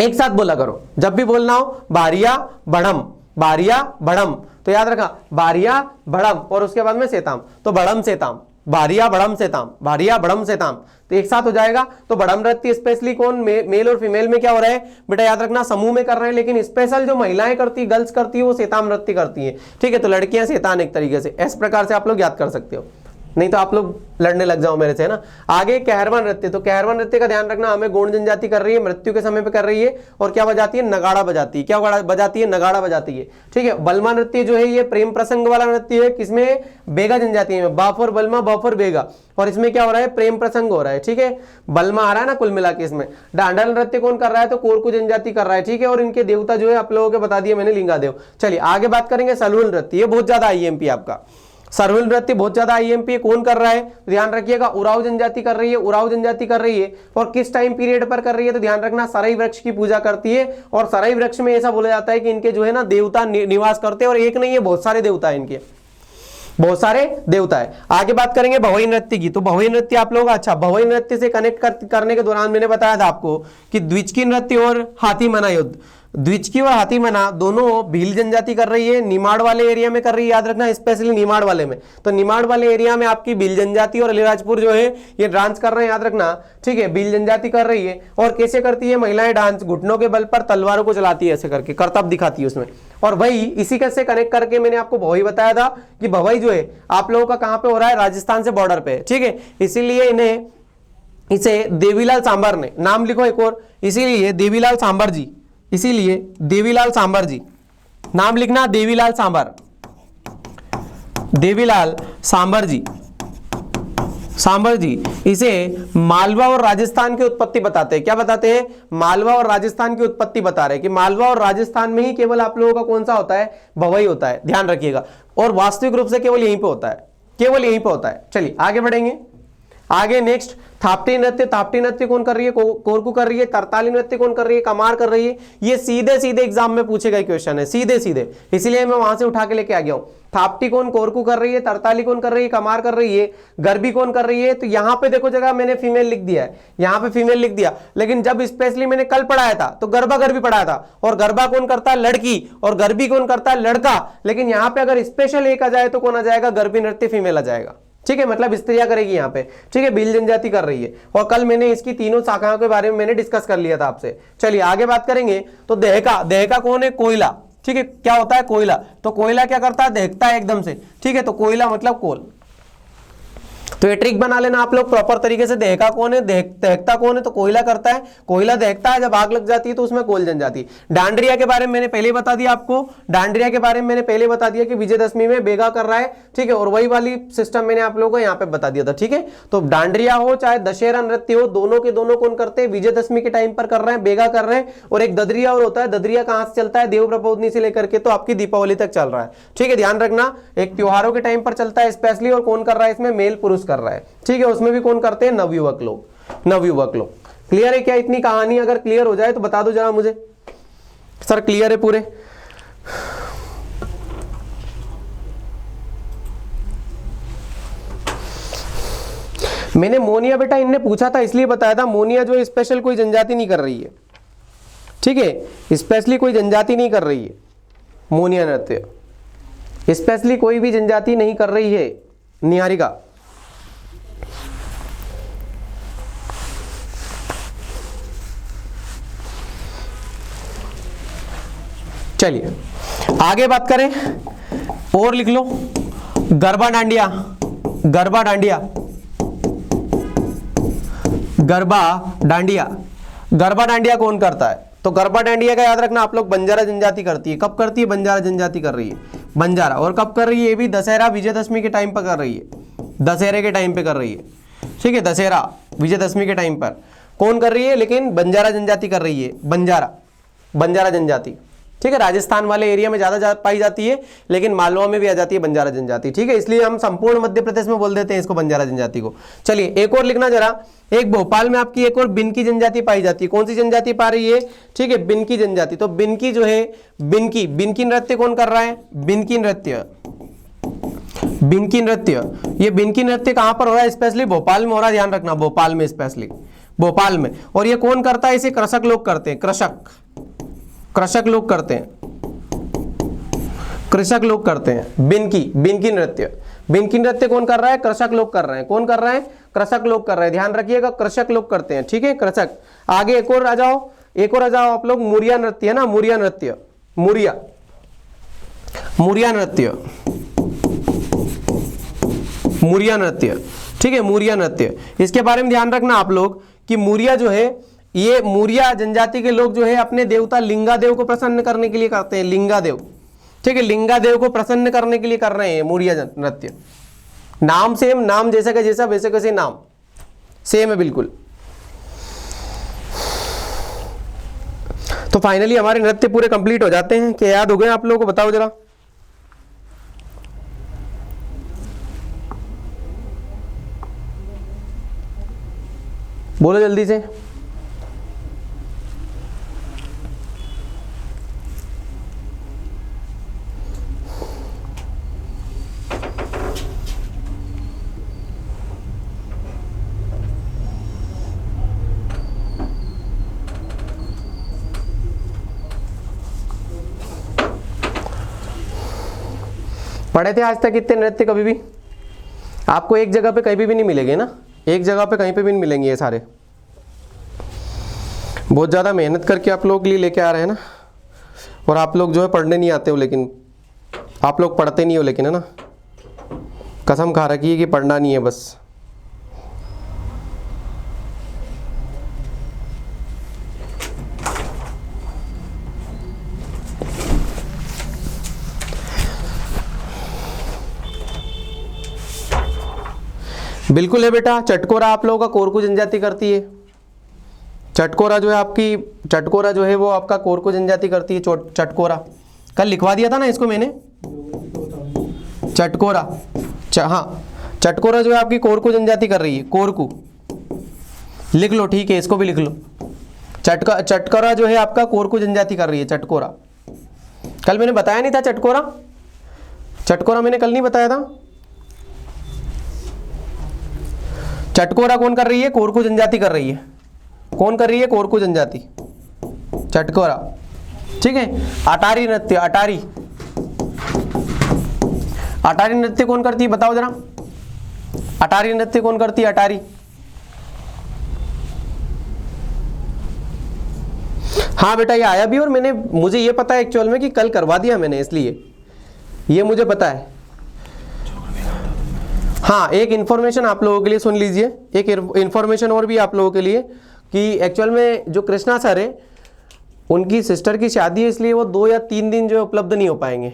एक साथ बोला करो जब भी बोलना हो, भारिया बड़म, भारिया बड़म, तो याद रखा भारिया बड़म और उसके बाद में सेताम, तो बड़म सेताम, भारिया बड़म सेताम, भारिया बड़म सेताम, तो एक साथ हो जाएगा। तो बड़म नृत्य स्पेशली कौन, मेल और फीमेल में क्या हो रहा है बेटा, याद रखना समूह में कर रहे हैं, लेकिन स्पेशल जो महिलाएं करती, गर्ल्स करती है वो सेताम नृत्य करती है। ठीक है, तो लड़कियां सेतान एक तरीके से, इस प्रकार से आप लोग याद कर सकते हो, नहीं तो आप लोग लड़ने लग जाओ मेरे से, है ना। आगे कहरवा नृत्य, तो कहरवा नृत्य का ध्यान रखना हमें गोंड जनजाति कर रही है, मृत्यु के समय पे कर रही है, और क्या बजाती है, नगाड़ा बजाती है। क्या बजाती है, नगाड़ा बजाती है। ठीक है, बलमा नृत्य जो है ये प्रेम प्रसंग वाला नृत्य है, किसमें, बेगा जनजाति में, बाफर बलमा बाफर बेगा, और इसमें क्या हो रहा है, प्रेम प्रसंग हो रहा है। ठीक है, बलमा आ रहा है ना कुल मिला के इसमें। डांडल नृत्य कौन कर रहा है, तो कोरकू जनजाति कर रहा है। ठीक है, और इनके देवता जो है आप लोगों को बता दिया मैंने, लिंगादेव। चलिए आगे बात करेंगे सलवुल नृत्य, ये बहुत ज्यादा आईएमपी आपका, सरहुल नृत्य बहुत ज्यादा आईएमपी कौन कर रहा है, तो ध्यान रखिएगा उराव जनजाति कर रही है, उराव जनजाति कर रही है। और किस टाइम पीरियड पर कर रही है, तो ध्यान रखना सराई वृक्ष की पूजा करती है। और सराई वृक्ष में ऐसा बोला जाता है कि इनके जो है ना देवता निवास करते हैं, और एक नहीं है बहुत सारे देवता है इनके, बहुत सारे देवता है। आगे बात करेंगे भवई नृत्य की, तो भवई नृत्य आप लोग, अच्छा भवई नृत्य से कनेक्ट करने के दौरान मैंने बताया था आपको कि द्विचकी नृत्य और हाथी मना युद्ध, द्विचकी और हाथी मना दोनों भील जनजाति कर रही है, निमाड़ वाले एरिया में कर रही है, याद रखना स्पेशली निमाड़ वाले में। तो निमाड़ वाले एरिया में आपकी भील जनजाति और अलीराजपुर जो है ये डांस कर रहे हैं, याद रखना। ठीक है, भील जनजाति कर रही है। और कैसे करती है महिलाएं डांस, घुटनों के बल पर तलवारों को चलाती है, ऐसे करके करतब दिखाती है उसमें। और वही इसी से कनेक्ट करके मैंने आपको भवई बताया था कि भवई जो है आप लोगों का कहां पे हो रहा है, राजस्थान से बॉर्डर पे। ठीक है, इसीलिए इसे देवीलाल सांबर ने, नाम लिखो एक और, इसीलिए देवीलाल सांबर जी, इसीलिए देवीलाल सांबर जी, नाम लिखना देवीलाल सांबर, देवीलाल सांबर जी, सांबर जी इसे मालवा और राजस्थान की उत्पत्ति बताते हैं। क्या बताते हैं, मालवा और राजस्थान की उत्पत्ति बता रहे हैं कि मालवा और राजस्थान में ही केवल आप लोगों का कौन सा होता है, भवई होता है, ध्यान रखिएगा। और वास्तविक रूप से केवल यहीं पे होता है, केवल यहीं पे होता है। चलिए आगे बढ़ेंगे। आगे नेक्स्ट थापटी नृत्य, थापटी नृत्य कौन कर रही है, कोरकू कर रही है। तरताली नृत्य कौन कर रही है, कमार कर रही है। ये सीधे सीधे एग्जाम में पूछे गए क्वेश्चन है, सीधे सीधे, इसलिए मैं वहां से उठा के लेके आ गया हूं। थापटी कौन, कोरकू कर रही है, तरताली कौन कर रही है, कमार कर रही है, गरबी कौन कर रही है। तो यहां पे देखो जगह मैंने फीमेल लिख दिया है, यहां पे फीमेल लिख दिया, लेकिन जब स्पेशली मैंने कल पढ़ाया था तो गरबा गरबी पढ़ाया था, और गरबा कौन करता है, लड़की, और गरबी कौन करता है, लड़का। लेकिन यहां पे अगर स्पेशल एक आ जाए तो कौन आ जाएगा, गरबी नृत्य फीमेल आ जाएगा। ठीक है, मतलब स्त्रियां करेगी यहाँ पे। ठीक है, भील जनजाति कर रही है, और कल मैंने इसकी तीनों शाखाओं के बारे में मैंने डिस्कस कर लिया था आपसे। चलिए आगे बात करेंगे। तो देहका, देहका कौन है, कोयला। ठीक है, क्या होता है, कोयला। तो कोयला क्या करता है, दहकता है एकदम से। ठीक है, तो कोयला मतलब कोल। तो ये ट्रिक बना लेना आप लोग प्रॉपर तरीके से। दहका कौन है, दहकता कौन है, तो कोयला करता है, कोयला दहकता है, जब आग लग जाती है तो उसमें कोल जन जाती है। डांडरिया के बारे में मैंने पहले बता दिया आपको, डांडरिया के बारे में मैंने पहले बता दिया कि विजयदशमी में बेगा कर रहा है। ठीक है, और वही वाली सिस्टम मैंने आप लोगों को यहाँ पे बता दिया था। ठीक है, तो डांडरिया हो चाहे दशहरा नृत्य हो, दोनों के दोनों कौन करते हैं, विजयदशमी के टाइम पर कर रहे हैं, बेगा कर रहे हैं। और एक ददरिया और होता है, ददरिया कहां से चलता है, देव प्रबोधनी से लेकर के तो आपकी दीपावली तक चल रहा है। ठीक है, ध्यान रखना, एक त्योहारों के टाइम पर चलता है स्पेशली, और कौन कर रहा है इसमें, मेल पुरुष कर रहा है। ठीक है, उसमें भी कौन करते हैं, नवयुवक लोग, नवयुवक लोग। क्लियर है क्या, इतनी कहानी अगर क्लियर हो जाए तो बता दो जरा मुझे, सर क्लियर है पूरे। मैंने मोनिया बेटा इनने पूछा था इसलिए बताया था, मोनिया जो स्पेशल कोई जनजाति नहीं कर रही है। ठीक है, स्पेशली कोई जनजाति नहीं कर रही है, मोनिया नृत्य स्पेशली कोई भी जनजाति नहीं कर रही है। निहारिका, चलिए आगे बात करें और लिख लो, गरबा डांडिया, गरबा डांडिया, गरबा डांडिया, गरबा डांडिया कौन करता है, तो गरबा डांडिया का याद रखना आप लोग बंजारा जनजाति करती है। कब करती है, बंजारा जनजाति कर रही है, बंजारा। और कब कर रही है, ये भी दशहरा विजयदशमी के टाइम पर कर रही है, दशहरे के टाइम पे कर रही है। ठीक है, दशहरा विजयदशमी के टाइम पर कौन कर रही है, लेकिन बंजारा जनजाति कर रही है, बंजारा। बंजारा जनजाति। ठीक है, राजस्थान वाले एरिया में ज़्यादा पाई जाती है, लेकिन मालवा में भी आ जाती है बंजारा जनजाति। ठीक है, इसलिए हम संपूर्ण मध्य प्रदेश में बोल देते हैं इसको बंजारा जनजाति को। चलिए एक और लिखना जरा, एक भोपाल में आपकी एक और बिनकी जनजाति पाई जाती है। कौन सी जनजाति पा रही है? ठीक है, बिनकी जनजाति। तो बिनकी जो है, बिनकी नृत्य कौन कर रहा है? बिनकी नृत्य, बिनकी नृत्य। ये बिनकी नृत्य कहां पर हो रहा है? स्पेशली भोपाल में हो रहा है, ध्यान रखना, भोपाल में, स्पेशली भोपाल में। और ये कौन करता है? इसे कृषक लोग करते हैं, कृषक लोग करते हैं, कृषक लोग करते हैं बिनकी नृत्य। बिनकी नृत्य कौन कर रहा है? कृषक लोग कर रहे हैं। कौन कर रहे हैं? कृषक लोग कर रहे हैं, ध्यान रखिएगा, कृषक लोग करते हैं। ठीक है, कृषक। आगे एक और आ जाओ, एक और आ जाओ आप लोग, मुरिया नृत्य है ना, मुरिया नृत्य, मुरिया नृत्य, मुरिया नृत्य। ठीक है, मुरिया नृत्य, इसके बारे में ध्यान रखना आप लोग कि मुरिया जो है, ये मुरिया जनजाति के लोग जो है अपने देवता लिंगादेव को प्रसन्न करने के लिए करते हैं, लिंगादेव। ठीक है, लिंगादेव को प्रसन्न करने के लिए कर रहे हैं मुरिया नृत्य। नाम सेम, नाम जैसा का जैसा वैसे कैसे नाम सेम है बिल्कुल। तो फाइनली हमारे नृत्य पूरे कंप्लीट हो जाते हैं। क्या याद हो गए आप लोगों को? बताओ जरा। बोलो जल्दी से। पढ़े थे आज तक इतने नृत्य? कभी भी आपको एक जगह पे कहीं भी नहीं मिलेंगे ना, एक जगह पे कहीं पे भी नहीं मिलेंगे ये सारे। बहुत ज़्यादा मेहनत करके आप लोग के लिए लेके आ रहे हैं ना, और आप लोग जो है पढ़ने नहीं आते हो, लेकिन आप लोग पढ़ते नहीं हो, लेकिन है ना, कसम खा रखी है कि पढ़ना नहीं है बस। बिल्कुल है बेटा, चटकोरा आप लोगों का कोरकू जनजाति करती है। चटकोरा जो है आपकी, चटकोरा जो है वो आपका कोरकू जनजाति करती है। चटकोरा कल लिखवा दिया था ना इसको मैंने, चटकोरा। हाँ, चटकोरा जो है आपकी कोरकू जनजाति कर रही है, कोरकू लिख लो। ठीक है, इसको भी लिख लो। चटकोरा जो है आपका कोरकू जनजाति कर रही है, चटकोरा। कल मैंने बताया नहीं था चटकोरा? चटकोरा मैंने कल नहीं बताया था? चटकोरा कौन कर रही है? कोरकू जनजाति कर रही है। कौन कर रही है? कोरकू जनजाति, चटकोरा। ठीक है, अटारी नृत्य, अटारी, अटारी नृत्य कौन करती है? बताओ जरा, अटारी नृत्य कौन करती है? अटारी। हाँ बेटा, ये आया भी, और मुझे ये पता है एक्चुअल में कि कल करवा दिया मैंने, इसलिए ये मुझे पता है। हाँ, एक इन्फॉर्मेशन आप लोगों के लिए सुन लीजिए, एक इन्फॉर्मेशन और भी आप लोगों के लिए, कि एक्चुअल में जो कृष्णा सर है, उनकी सिस्टर की शादी है, इसलिए वो 2 या 3 दिन जो है उपलब्ध नहीं हो पाएंगे।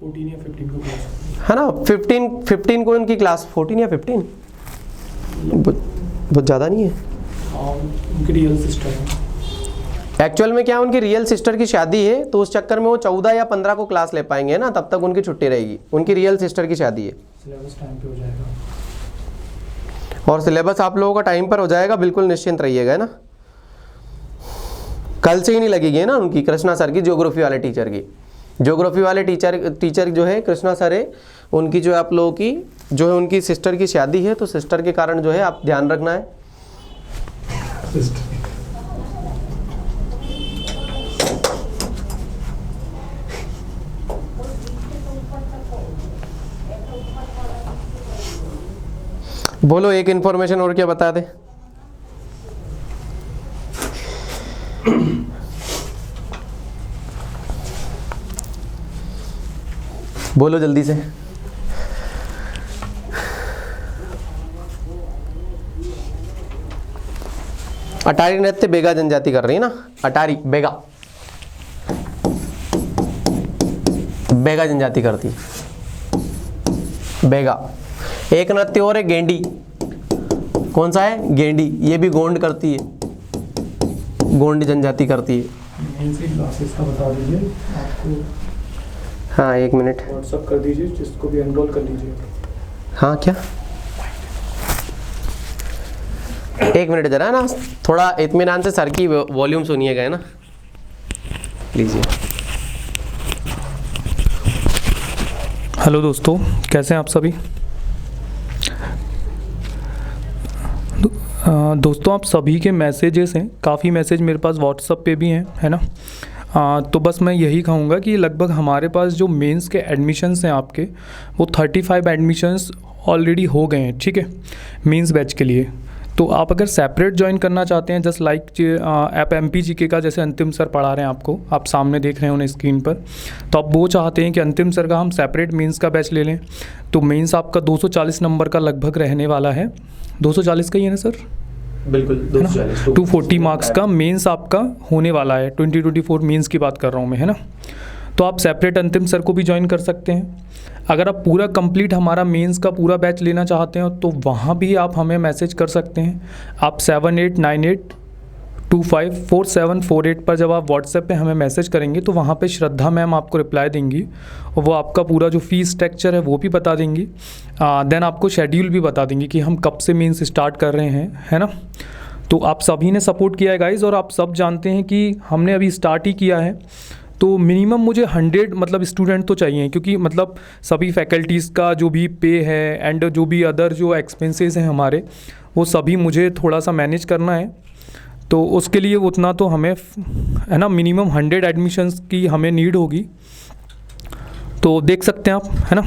14 या 15 को क्लास है ना, 15 को उनकी क्लास, 14 या 15 बहुत ज़्यादा नहीं है। उनकी रियल सिस्टर है एक्चुअल में, क्या उनकी रियल सिस्टर की शादी है, तो उस चक्कर में वो 14 या 15 को क्लास ले पाएंगे ना, तब तक उनकी छुट्टी रहेगी। उनकी रियल सिस्टर की शादी है, सिलेबस टाइम पे हो जाएगा, और सिलेबस आप लोगों का टाइम पर हो जाएगा, बिल्कुल निश्चिंत रहिएगा, है ना। कल से ही नहीं लगेगी ना उनकी, कृष्णा सर की, ज्योग्राफी वाले टीचर की। ज्योग्राफी वाले टीचर जो है कृष्णा सर है, उनकी जो है आप लोगों की जो है उनकी सिस्टर की शादी है, तो सिस्टर के कारण जो है आप ध्यान रखना है। बोलो एक इन्फॉर्मेशन और क्या बता दे। बोलो जल्दी से। अटारी नृत्य बेगा जनजाति कर रही है ना, अटारी बेगा, बेगा जनजाति करती है, बेगा। एक नृत्य और है गेंडी, कौन सा है? गेंडी, ये भी गोंड करती है, गोंड जनजाति करती है। मेंस की क्लासेस का बता दीजिए, आपको हाँ 1 मिनट। व्हाट्सअप कर दीजिए, जिसको भी एनरोल कर लीजिए। हाँ क्या 1 मिनट जरा ना, थोड़ा इत्मीनान से सर की वॉल्यूम सुनिएगा, है ना। लीजिए। हेलो दोस्तों, कैसे हैं आप सभी। दोस्तों आप सभी के मैसेजेस हैं, काफ़ी मैसेज मेरे पास व्हाट्सअप पे भी हैं, है ना। तो बस मैं यही कहूँगा कि लगभग हमारे पास जो मेंस के एडमिशन्स हैं आपके, वो 35 एडमिशन्स ऑलरेडी हो गए हैं, ठीक है, मेंस बैच के लिए। तो आप अगर सेपरेट ज्वाइन करना चाहते हैं, जस्ट लाइक आप MPGK का जैसे अंतिम सर पढ़ा रहे हैं आपको, आप सामने देख रहे हैं उन्हें स्क्रीन पर, तो आप वो चाहते हैं कि अंतिम सर का हम सेपरेट मेंस का बैच ले लें, तो मेंस आपका 240 नंबर का लगभग रहने वाला है। 240 का ही है ना सर? बिल्कुल 240, 240 मार्क्स का मेंस आपका होने वाला है। 2024 मेंस की बात कर रहा हूँ मैं, है ना। तो आप सेपरेट अंतिम सर को भी ज्वाइन कर सकते हैं। अगर आप पूरा कंप्लीट हमारा मेंस का पूरा बैच लेना चाहते हो तो वहाँ भी आप हमें मैसेज कर सकते हैं। आप 7898254748 पर जब आप व्हाट्सएप पे हमें मैसेज करेंगे तो वहाँ पे श्रद्धा मैम आपको रिप्लाई देंगी और वो आपका पूरा जो फीस स्ट्रक्चर है वो भी बता देंगी। देन आपको शेड्यूल भी बता देंगी कि हम कब से मेंस स्टार्ट कर रहे हैं, है ना। तो आप सभी ने सपोर्ट किया है गाइज़, और आप सब जानते हैं कि हमने अभी स्टार्ट ही किया है। तो मिनिमम मुझे 100 मतलब स्टूडेंट तो चाहिए, क्योंकि मतलब सभी फैकल्टीज़ का जो भी पे है एंड जो भी अदर जो एक्सपेंसेस हैं हमारे, वो सभी मुझे थोड़ा सा मैनेज करना है। तो उसके लिए उतना तो हमें, है ना, मिनिमम 100 एडमिशन्स की हमें नीड होगी। तो देख सकते हैं आप, है ना।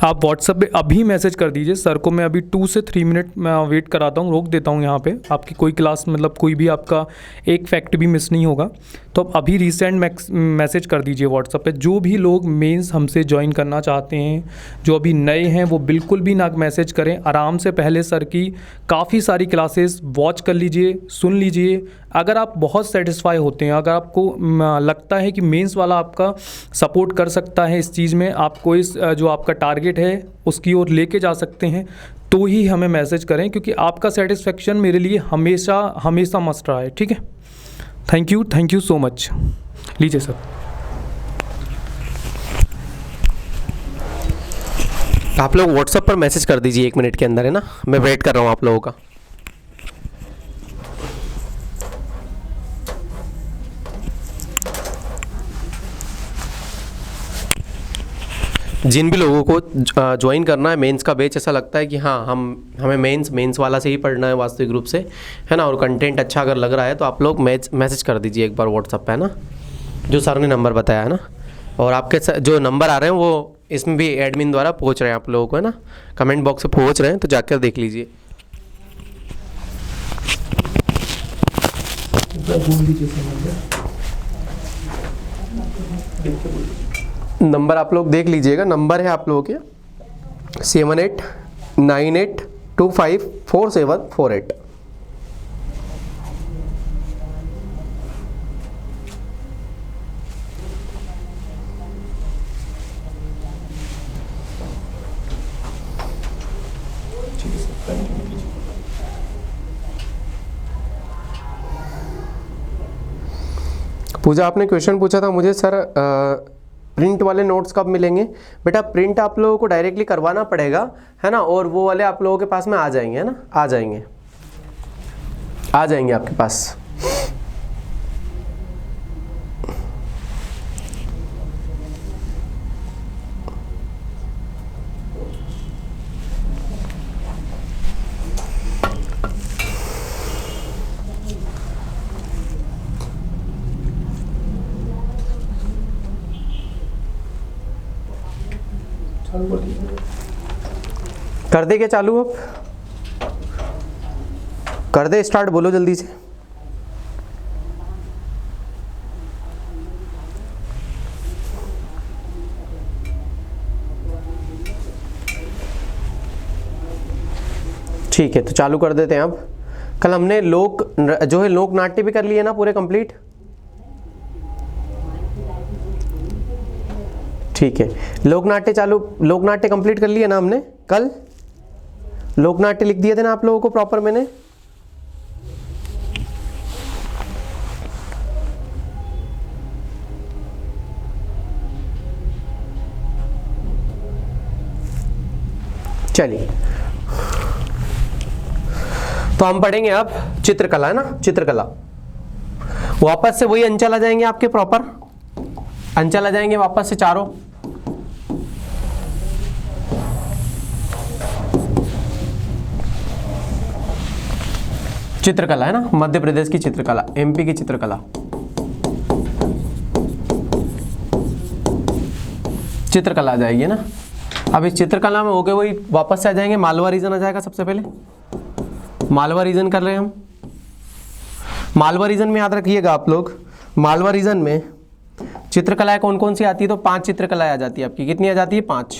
आप व्हाट्सएप पे अभी मैसेज कर दीजिए सर को। मैं अभी 2 से 3 मिनट मैं वेट कराता हूँ, रोक देता हूँ यहाँ पे। आपकी कोई क्लास मतलब कोई भी आपका एक फैक्ट भी मिस नहीं होगा। तो आप अभी रिसेंट मैसेज कर दीजिए व्हाट्सएप पे। जो भी लोग मेंस हमसे ज्वाइन करना चाहते हैं, जो अभी नए हैं, वो बिल्कुल भी ना मैसेज करें। आराम से पहले सर की काफ़ी सारी क्लासेस वॉच कर लीजिए, सुन लीजिए। अगर आप बहुत सेटिस्फाई होते हैं, अगर आपको लगता है कि मेंस वाला आपका सपोर्ट कर सकता है इस चीज़ में, आपको इस जो आपका टारगेट है उसकी ओर लेके जा सकते हैं, तो ही हमें मैसेज करें, क्योंकि आपका सेटिस्फेक्शन मेरे लिए हमेशा हमेशा मस्ट रहा है, ठीक है। Thank you so much. लीजिए सर। आप लोग व्हाट्सएप पर मैसेज कर दीजिए 1 मिनट के अंदर, है ना। मैं वेट कर रहा हूँ आप लोगों का। जिन भी लोगों को ज्वाइन करना है मेंस का बैच, ऐसा लगता है कि हाँ हमें मेंस वाला से ही पढ़ना है वास्तविक रूप से, है ना, और कंटेंट अच्छा अगर लग रहा है तो आप लोग मैसेज कर दीजिए एक बार व्हाट्सएप पे, है ना, जो सर ने नंबर बताया है ना। और आपके जो नंबर आ रहे हैं वो इसमें भी एडमिन द्वारा पहुंच रहे हैं आप लोगों को, है ना, कमेंट बॉक्स में पहुंच रहे हैं, तो जाकर देख लीजिए। बोल दीजिए सर नंबर आप लोग देख लीजिएगा। नंबर है आप लोगों के 7898254748। ठीक है सर, कंटिन्यू कीजिए। पूजा, आपने क्वेश्चन पूछा था मुझे, सर प्रिंट वाले नोट्स कब मिलेंगे। बेटा प्रिंट आप लोगों को डायरेक्टली करवाना पड़ेगा, है ना, और वो वाले आप लोगों के पास में आ जाएंगे, है ना, आ जाएंगे आपके पास। चालू कर दीजिए। कर दे क्या चालू, अब कर दे स्टार्ट, बोलो जल्दी से। ठीक है, तो चालू कर देते हैं अब। कल हमने जो है लोक नाट्य भी कर लिए ना पूरे कंप्लीट। ठीक है, लोक नाट्य कंप्लीट कर लिए ना हमने। कल लोक नाट्य लिख दिए थे ना आप लोगों को प्रॉपर मैंने। चलिए, तो हम पढ़ेंगे अब चित्रकला, है ना, चित्रकला। वापस से वही अंचल आ जाएंगे आपके, प्रॉपर अंचल आ जाएंगे वापस से चारों। चित्रकला है ना, मध्य प्रदेश की चित्रकला, एमपी की चित्रकला, चित्रकला आ जाएगी ना। अब इस चित्रकला में हो गए वही, वापस से आ जाएंगे, मालवा रीजन आ जाएगा। सबसे पहले मालवा रीजन कर रहे हैं हम। मालवा रीजन में याद रखिएगा आप लोग, मालवा रीजन में चित्रकलाएं कौन कौन सी आती है, तो 5 चित्रकलाएं आ जाती है आपकी। कितनी आ जाती है? 5,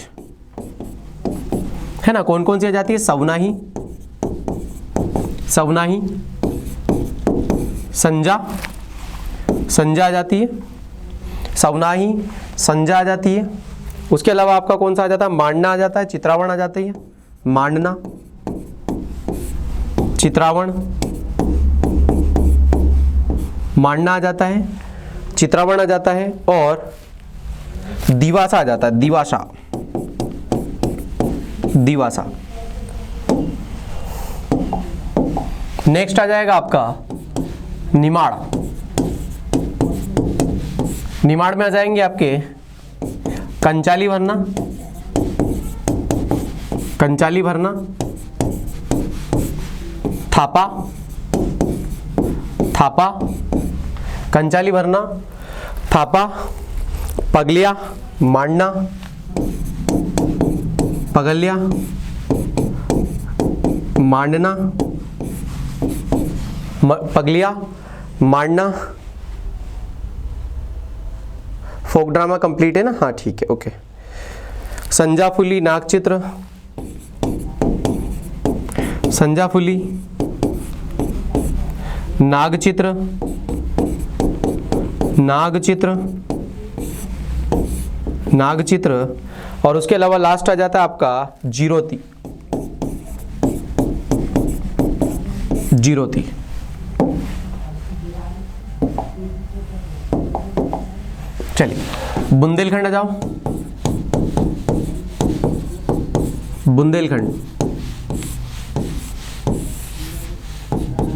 है ना। कौन कौन सी आ जाती है? सवनाही, सवनाही, संजा, संजा आ जाती है, सवनाही, संजा आ जाती है। उसके अलावा आपका कौन सा आ जाता है? मांडना आ जाता है, चित्रावण आ जाती है, मांडना, चित्रावण, मांडना आ जाता है, चित्रावण आ जाता है, और दिवासा आ जाता है, दिवासा, दिवासा। नेक्स्ट आ जाएगा आपका निमाड़। निमाड़ में आ जाएंगे आपके कंचाली भरना, कंचाली भरना, थापा, थापा, कंचाली भरना, थापा, पगलिया, मांडना, पगलिया, मांडना, पगलिया, मांडना। फोक ड्रामा कंप्लीट है ना? हाँ ठीक है, ओके। संजाफुली, नागचित्र, संजाफुली, नागचित्र, नागचित्र, नागचित्र, और उसके अलावा लास्ट आ जाता है आपका जीरोती, जीरोती। चलिए बुंदेलखंड आ जाओ। बुंदेलखंड,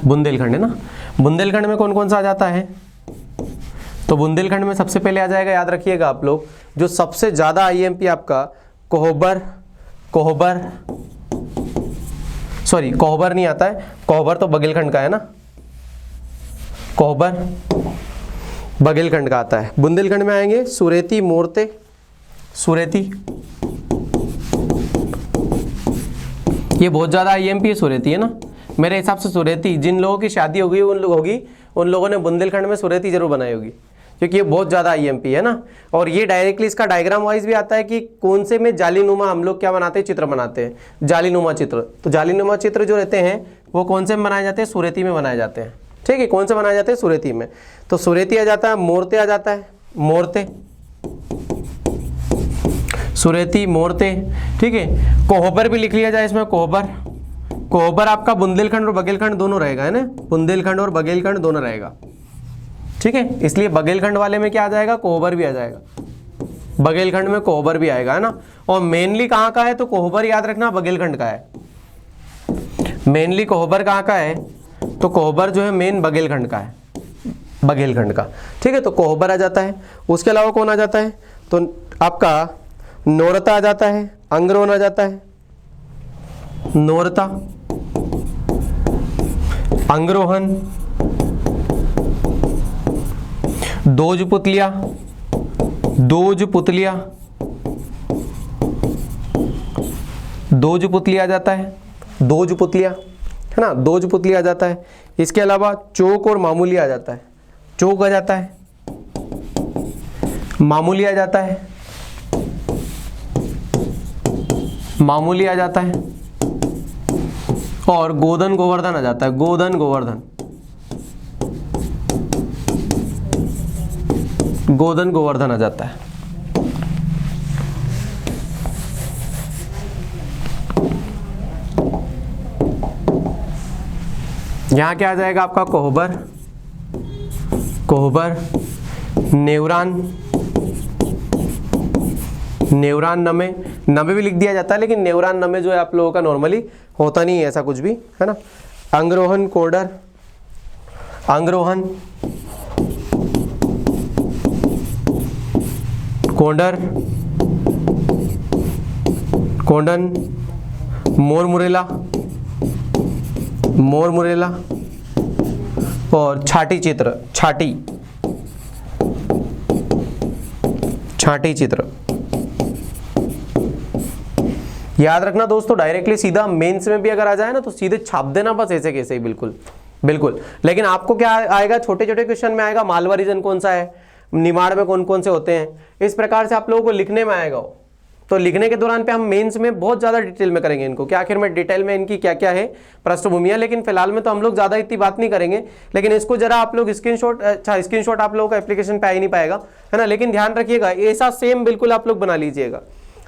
बुंदेलखंड है ना। बुंदेलखंड में कौन कौन सा आ जाता है? तो बुंदेलखंड में सबसे पहले आ जाएगा, याद रखिएगा आप लोग, जो सबसे ज्यादा आईएमपी आपका कोहबर, कोहबर, सॉरी कोहबर नहीं आता है, कोहबर तो बघेलखंड का है ना, कोहबर बघेलखंड का आता है। बुंदेलखंड में आएंगे सुरेती, मोरते, सुरेती, ये बहुत ज़्यादा आईएमपी है, सुरेती है ना। मेरे हिसाब से सुरेती, जिन लोगों की शादी होगी उन लोगों ने बुंदेलखंड में सुरेती जरूर बनाई होगी, क्योंकि ये बहुत ज़्यादा आईएमपी है ना। और ये डायरेक्टली इसका डायग्राम वाइज भी आता है कि कौन से में जालीनुमा हम लोग क्या बनाते हैं, चित्र बनाते हैं, जालीनुमा चित्र। तो जालीनुमा चित्र जो रहते हैं वो कौन से में बनाए जाते हैं? सुरेती में बनाए जाते हैं। ठीक है, कौन से बनाए जाते हैं? सुरेती में। तो सुरेती आ जाता है, मोरते आ जाता है, मोरते, सुरेती, मोरते। ठीक है, कोहबर भी लिख लिया जाए इसमें, कोहबर। कोहबर आपका बुंदेलखंड और बघेलखंड दोनों रहेगा, है ना, बुंदेलखंड और बघेलखंड दोनों रहेगा। ठीक है, इसलिए बघेलखंड वाले में क्या आ जाएगा? कोहबर भी आ जाएगा, बघेलखंड में कोहबर भी आएगा, है ना। और मेनली कहाँ का है? तो कोहबर याद रखना बघेलखंड का है। मेनली कोहबर कहाँ का है? तो कोहबर जो है मेन बघेलखंड का है, बघेलखंड का। ठीक है, तो कोहबर आ जाता है। उसके अलावा कौन आ जाता है? तो आपका नोरता आ जाता है, अंग्रोन आ जाता है, नोरता, अंग्रोहन, दोजपुतलिया, दोजपुतलिया, दोजपुतलिया आ जाता है, दोजपुतलिया, है ना, दोजपुतलिया आ जाता है। इसके अलावा चौक और मामूली आ जाता है, चौक आ जाता है, मामूली आ जाता है, मामूली आ जाता है, और गोधन गोवर्धन आ जाता है, गोधन गोवर्धन, गोधन गोवर्धन आ जाता है। यहां क्या आ जाएगा आपका? कोहबर, कोहबर, नेवरान, न्यूरॉन नमे, नमे भी लिख दिया जाता है, लेकिन न्यूरॉन नमे जो है आप लोगों का नॉर्मली होता नहीं है ऐसा कुछ भी, है ना। अंगरोहन कोडर, अंगरोहन कोडर, कोडन, मोर मुरेला, मोर मुरेला और छाटी चित्र, छाटी, छाटी चित्र। याद रखना दोस्तों, डायरेक्टली सीधा मेंस में भी अगर आ जाए ना तो सीधे छाप देना बस ऐसे कैसे ही, बिल्कुल बिल्कुल। लेकिन आपको क्या आएगा, छोटे छोटे क्वेश्चन में आएगा मालवा रीजन कौन सा है, निमाड़ में कौन कौन से होते हैं, इस प्रकार से आप लोगों को लिखने में आएगा। तो लिखने के दौरान पे हम मेंस में बहुत ज़्यादा डिटेल में करेंगे इनको, कि आखिर में डिटेल में इनकी क्या क्या है पृष्ठभूमियाँ, लेकिन फिलहाल में तो हम लोग ज़्यादा इतनी बात नहीं करेंगे। लेकिन इसको जरा आप लोग स्क्रीनशॉट, अच्छा स्क्रीनशॉट आप लोगों का एप्लीकेशन पे आ ही नहीं पाएगा, है ना। लेकिन ध्यान रखिएगा ऐसा सेम बिल्कुल आप लोग बना लीजिएगा।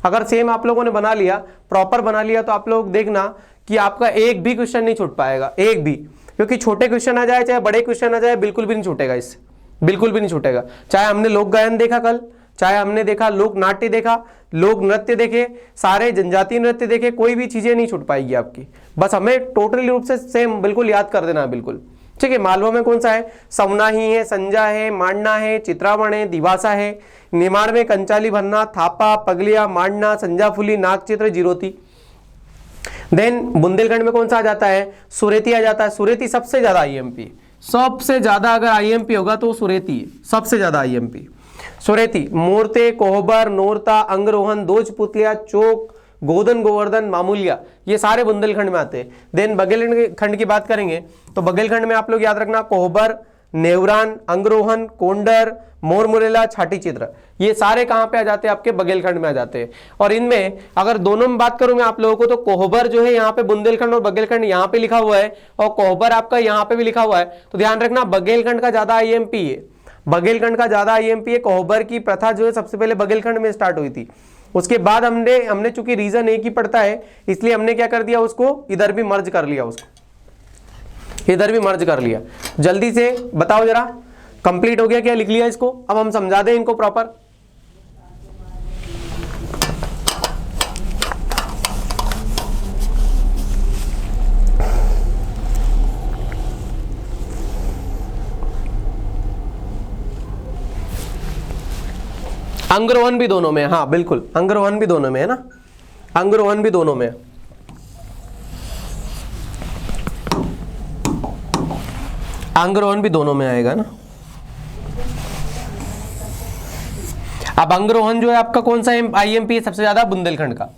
अगर सेम आप लोगों ने बना लिया, प्रॉपर बना लिया, तो आप लोग देखना कि आपका एक भी क्वेश्चन नहीं छूट पाएगा, एक भी। क्योंकि छोटे क्वेश्चन आ जाए चाहे बड़े क्वेश्चन आ जाए, बिल्कुल भी नहीं छूटेगा इससे, बिल्कुल भी नहीं छूटेगा। चाहे हमने लोक गायन देखा कल, चाहे हमने देखा लोक नाट्य देखा, लोक नृत्य देखे, सारे जनजातीय नृत्य देखे, कोई भी चीजें नहीं छूट पाएगी आपकी। बस हमें टोटली रूप से सेम बिल्कुल याद कर देना है, बिल्कुल ठीक है। मालवा में कौन सा है, सवनाही है, संजा है, मांडना है, चित्रावण है, दिवासा है। निमाड़ में कंचाली भरना, थापा, पगलिया, मांडना, संजाफुली, नागचित्र, जिरोती। देन बुंदेलखंड में कौन सा आ जाता है, सुरेती आ जाता है। सुरेती सबसे ज्यादा आईएमपी, सबसे ज्यादा अगर आईएमपी होगा तो सुरेती है, सबसे ज्यादा आईएमपी सुरेती। मूर्ते, कोहबर, नोरता, अंगरोहन, दोज पुतलिया, चौक, गोदन, गोवर्धन, मामूलिया, ये सारे बुंदेलखंड में आते हैं। देन बघेलखंड की बात करेंगे तो बघेलखंड में आप लोग याद रखना कोहबर, नेवरान, अंगरोहन, कोंडर, मोर मुरेला, छाटी चित्र, ये सारे कहां पे आ जाते हैं, आपके बघेलखंड में आ जाते हैं। और इनमें अगर दोनों में बात करूं मैं आप लोगों को, तो कोहबर जो है यहाँ पे बुंदेलखंड और बघेलखंड यहाँ पे लिखा हुआ है, और कोहबर आपका यहाँ पे भी लिखा हुआ है। तो ध्यान रखना बघेलखंड का ज्यादा आईएमपी है, बघेलखंड का ज्यादा आईएमपी है। कोहबर की प्रथा जो है सबसे पहले बघेलखंड में स्टार्ट हुई थी। उसके बाद हमने चूंकि रीजन एक ही पड़ता है, इसलिए हमने क्या कर दिया, उसको इधर भी मर्ज कर लिया, उसको इधर भी मर्ज कर लिया। जल्दी से बताओ जरा, कंप्लीट हो गया क्या, लिख लिया इसको? अब हम समझा दें इनको प्रॉपर। अंगरोहन भी दोनों में, हाँ बिल्कुल, अंगरोहन भी दोनों में है ना, अंगरोहन भी दोनों में। अंगरोहन भी दोनों में आएगा ना। अब अंगरोहन जो है आपका कौन सा आईएमपी है सबसे ज्यादा, बुंदेलखंड का।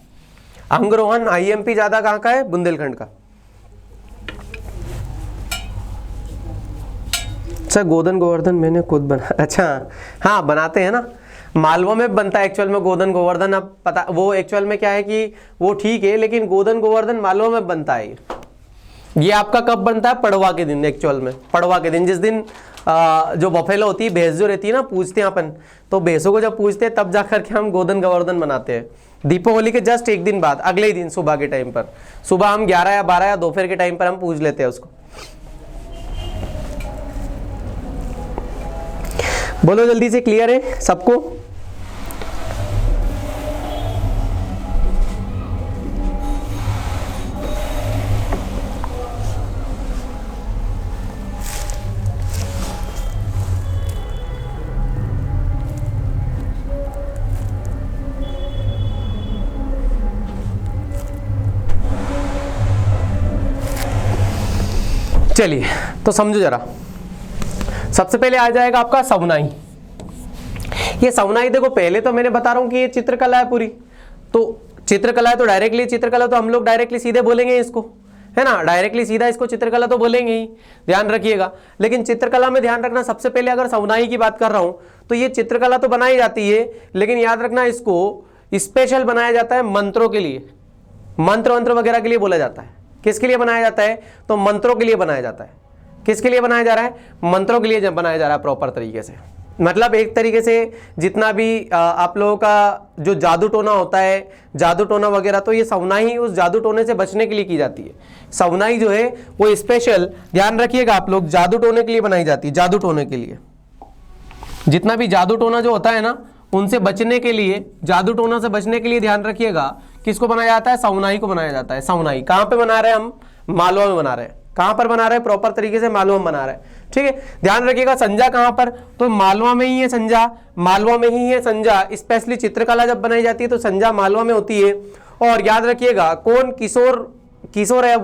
अंगरोहन आईएमपी ज्यादा कहां का है, बुंदेलखंड का। अच्छा गोदन गोवर्धन मैंने खुद बना, अच्छा हाँ बनाते हैं ना, मालवा में बनता है एक्चुअल में गोदन गोवर्धन। अब पता वो एक्चुअल में क्या है कि वो ठीक है, लेकिन गोदन गोवर्धन मालवा में बनता है। ये आपका कब बनता है, पड़वा के दिन, एक्चुअल में पड़वा के दिन, जिस दिन जो बफेलो होती है, भैंस जो रहती है ना, पूजते हैं अपन, तो भैंसों को जब पूजते हैं तब जाकर के हम गोदन गोवर्धन बनाते हैं। दीपावली के जस्ट एक दिन बाद, अगले ही दिन सुबह के टाइम पर, सुबह हम 11 या 12 या दोपहर के टाइम पर हम पूज लेते हैं उसको। बोलो जल्दी से, क्लियर है सबको? चलिए तो समझो जरा। सबसे पहले आ जाएगा आपका सवनाई। ये सवनाई देखो, पहले तो मैंने बता रहा हूं कि ये चित्रकला है पूरी, तो चित्रकला है तो डायरेक्टली चित्रकला तो हम लोग डायरेक्टली सीधे बोलेंगे इसको, है ना, डायरेक्टली सीधा इसको चित्रकला तो बोलेंगे ही, ध्यान रखिएगा। लेकिन चित्रकला में ध्यान रखना, सबसे पहले अगर सवनाई की बात कर रहा हूं तो ये चित्रकला तो बनाई जाती है, लेकिन याद रखना इसको स्पेशल बनाया जाता है मंत्रों के लिए, मंत्र वगैरह के लिए बोला जाता है। किसके लिए बनाया जाता है, तो मंत्रों के लिए बनाया जाता है। किसके लिए बनाया जा रहा है, मंत्रों के लिए बनाया जा रहा है प्रॉपर तरीके से। मतलब एक तरीके से जितना भी आप लोगों का जो जादू टोना होता है, जादू टोना वगैरह, तो ये सवनाई उस जादू टोने से बचने के लिए की जाती है। सवनाई जो है वो स्पेशल, ध्यान रखिएगा आप लोग, जादू टोने के लिए बनाई जाती है। जादू टोने के लिए जितना भी जादू टोना जो होता है ना, उनसे बचने के लिए, जादू टोना से बचने के लिए ध्यान रखिएगा किसको बनाया जाता है, सौनाई को बनाया जाता है। सौनाई कहाँ पे बना रहे हैं हम, मालवा में बना रहे हैं। कहाँ पर बना रहे हैं, प्रॉपर तरीके से मालवा में बना रहे हैं, ठीक है। ध्यान रखिएगा संजा कहाँ पर, तो मालवा में ही है संजा, मालवा में ही है संजा। स्पेशली चित्रकला जब बनाई जाती है तो संजा मालवा में होती है। और याद रखिएगा कौन किशोर है,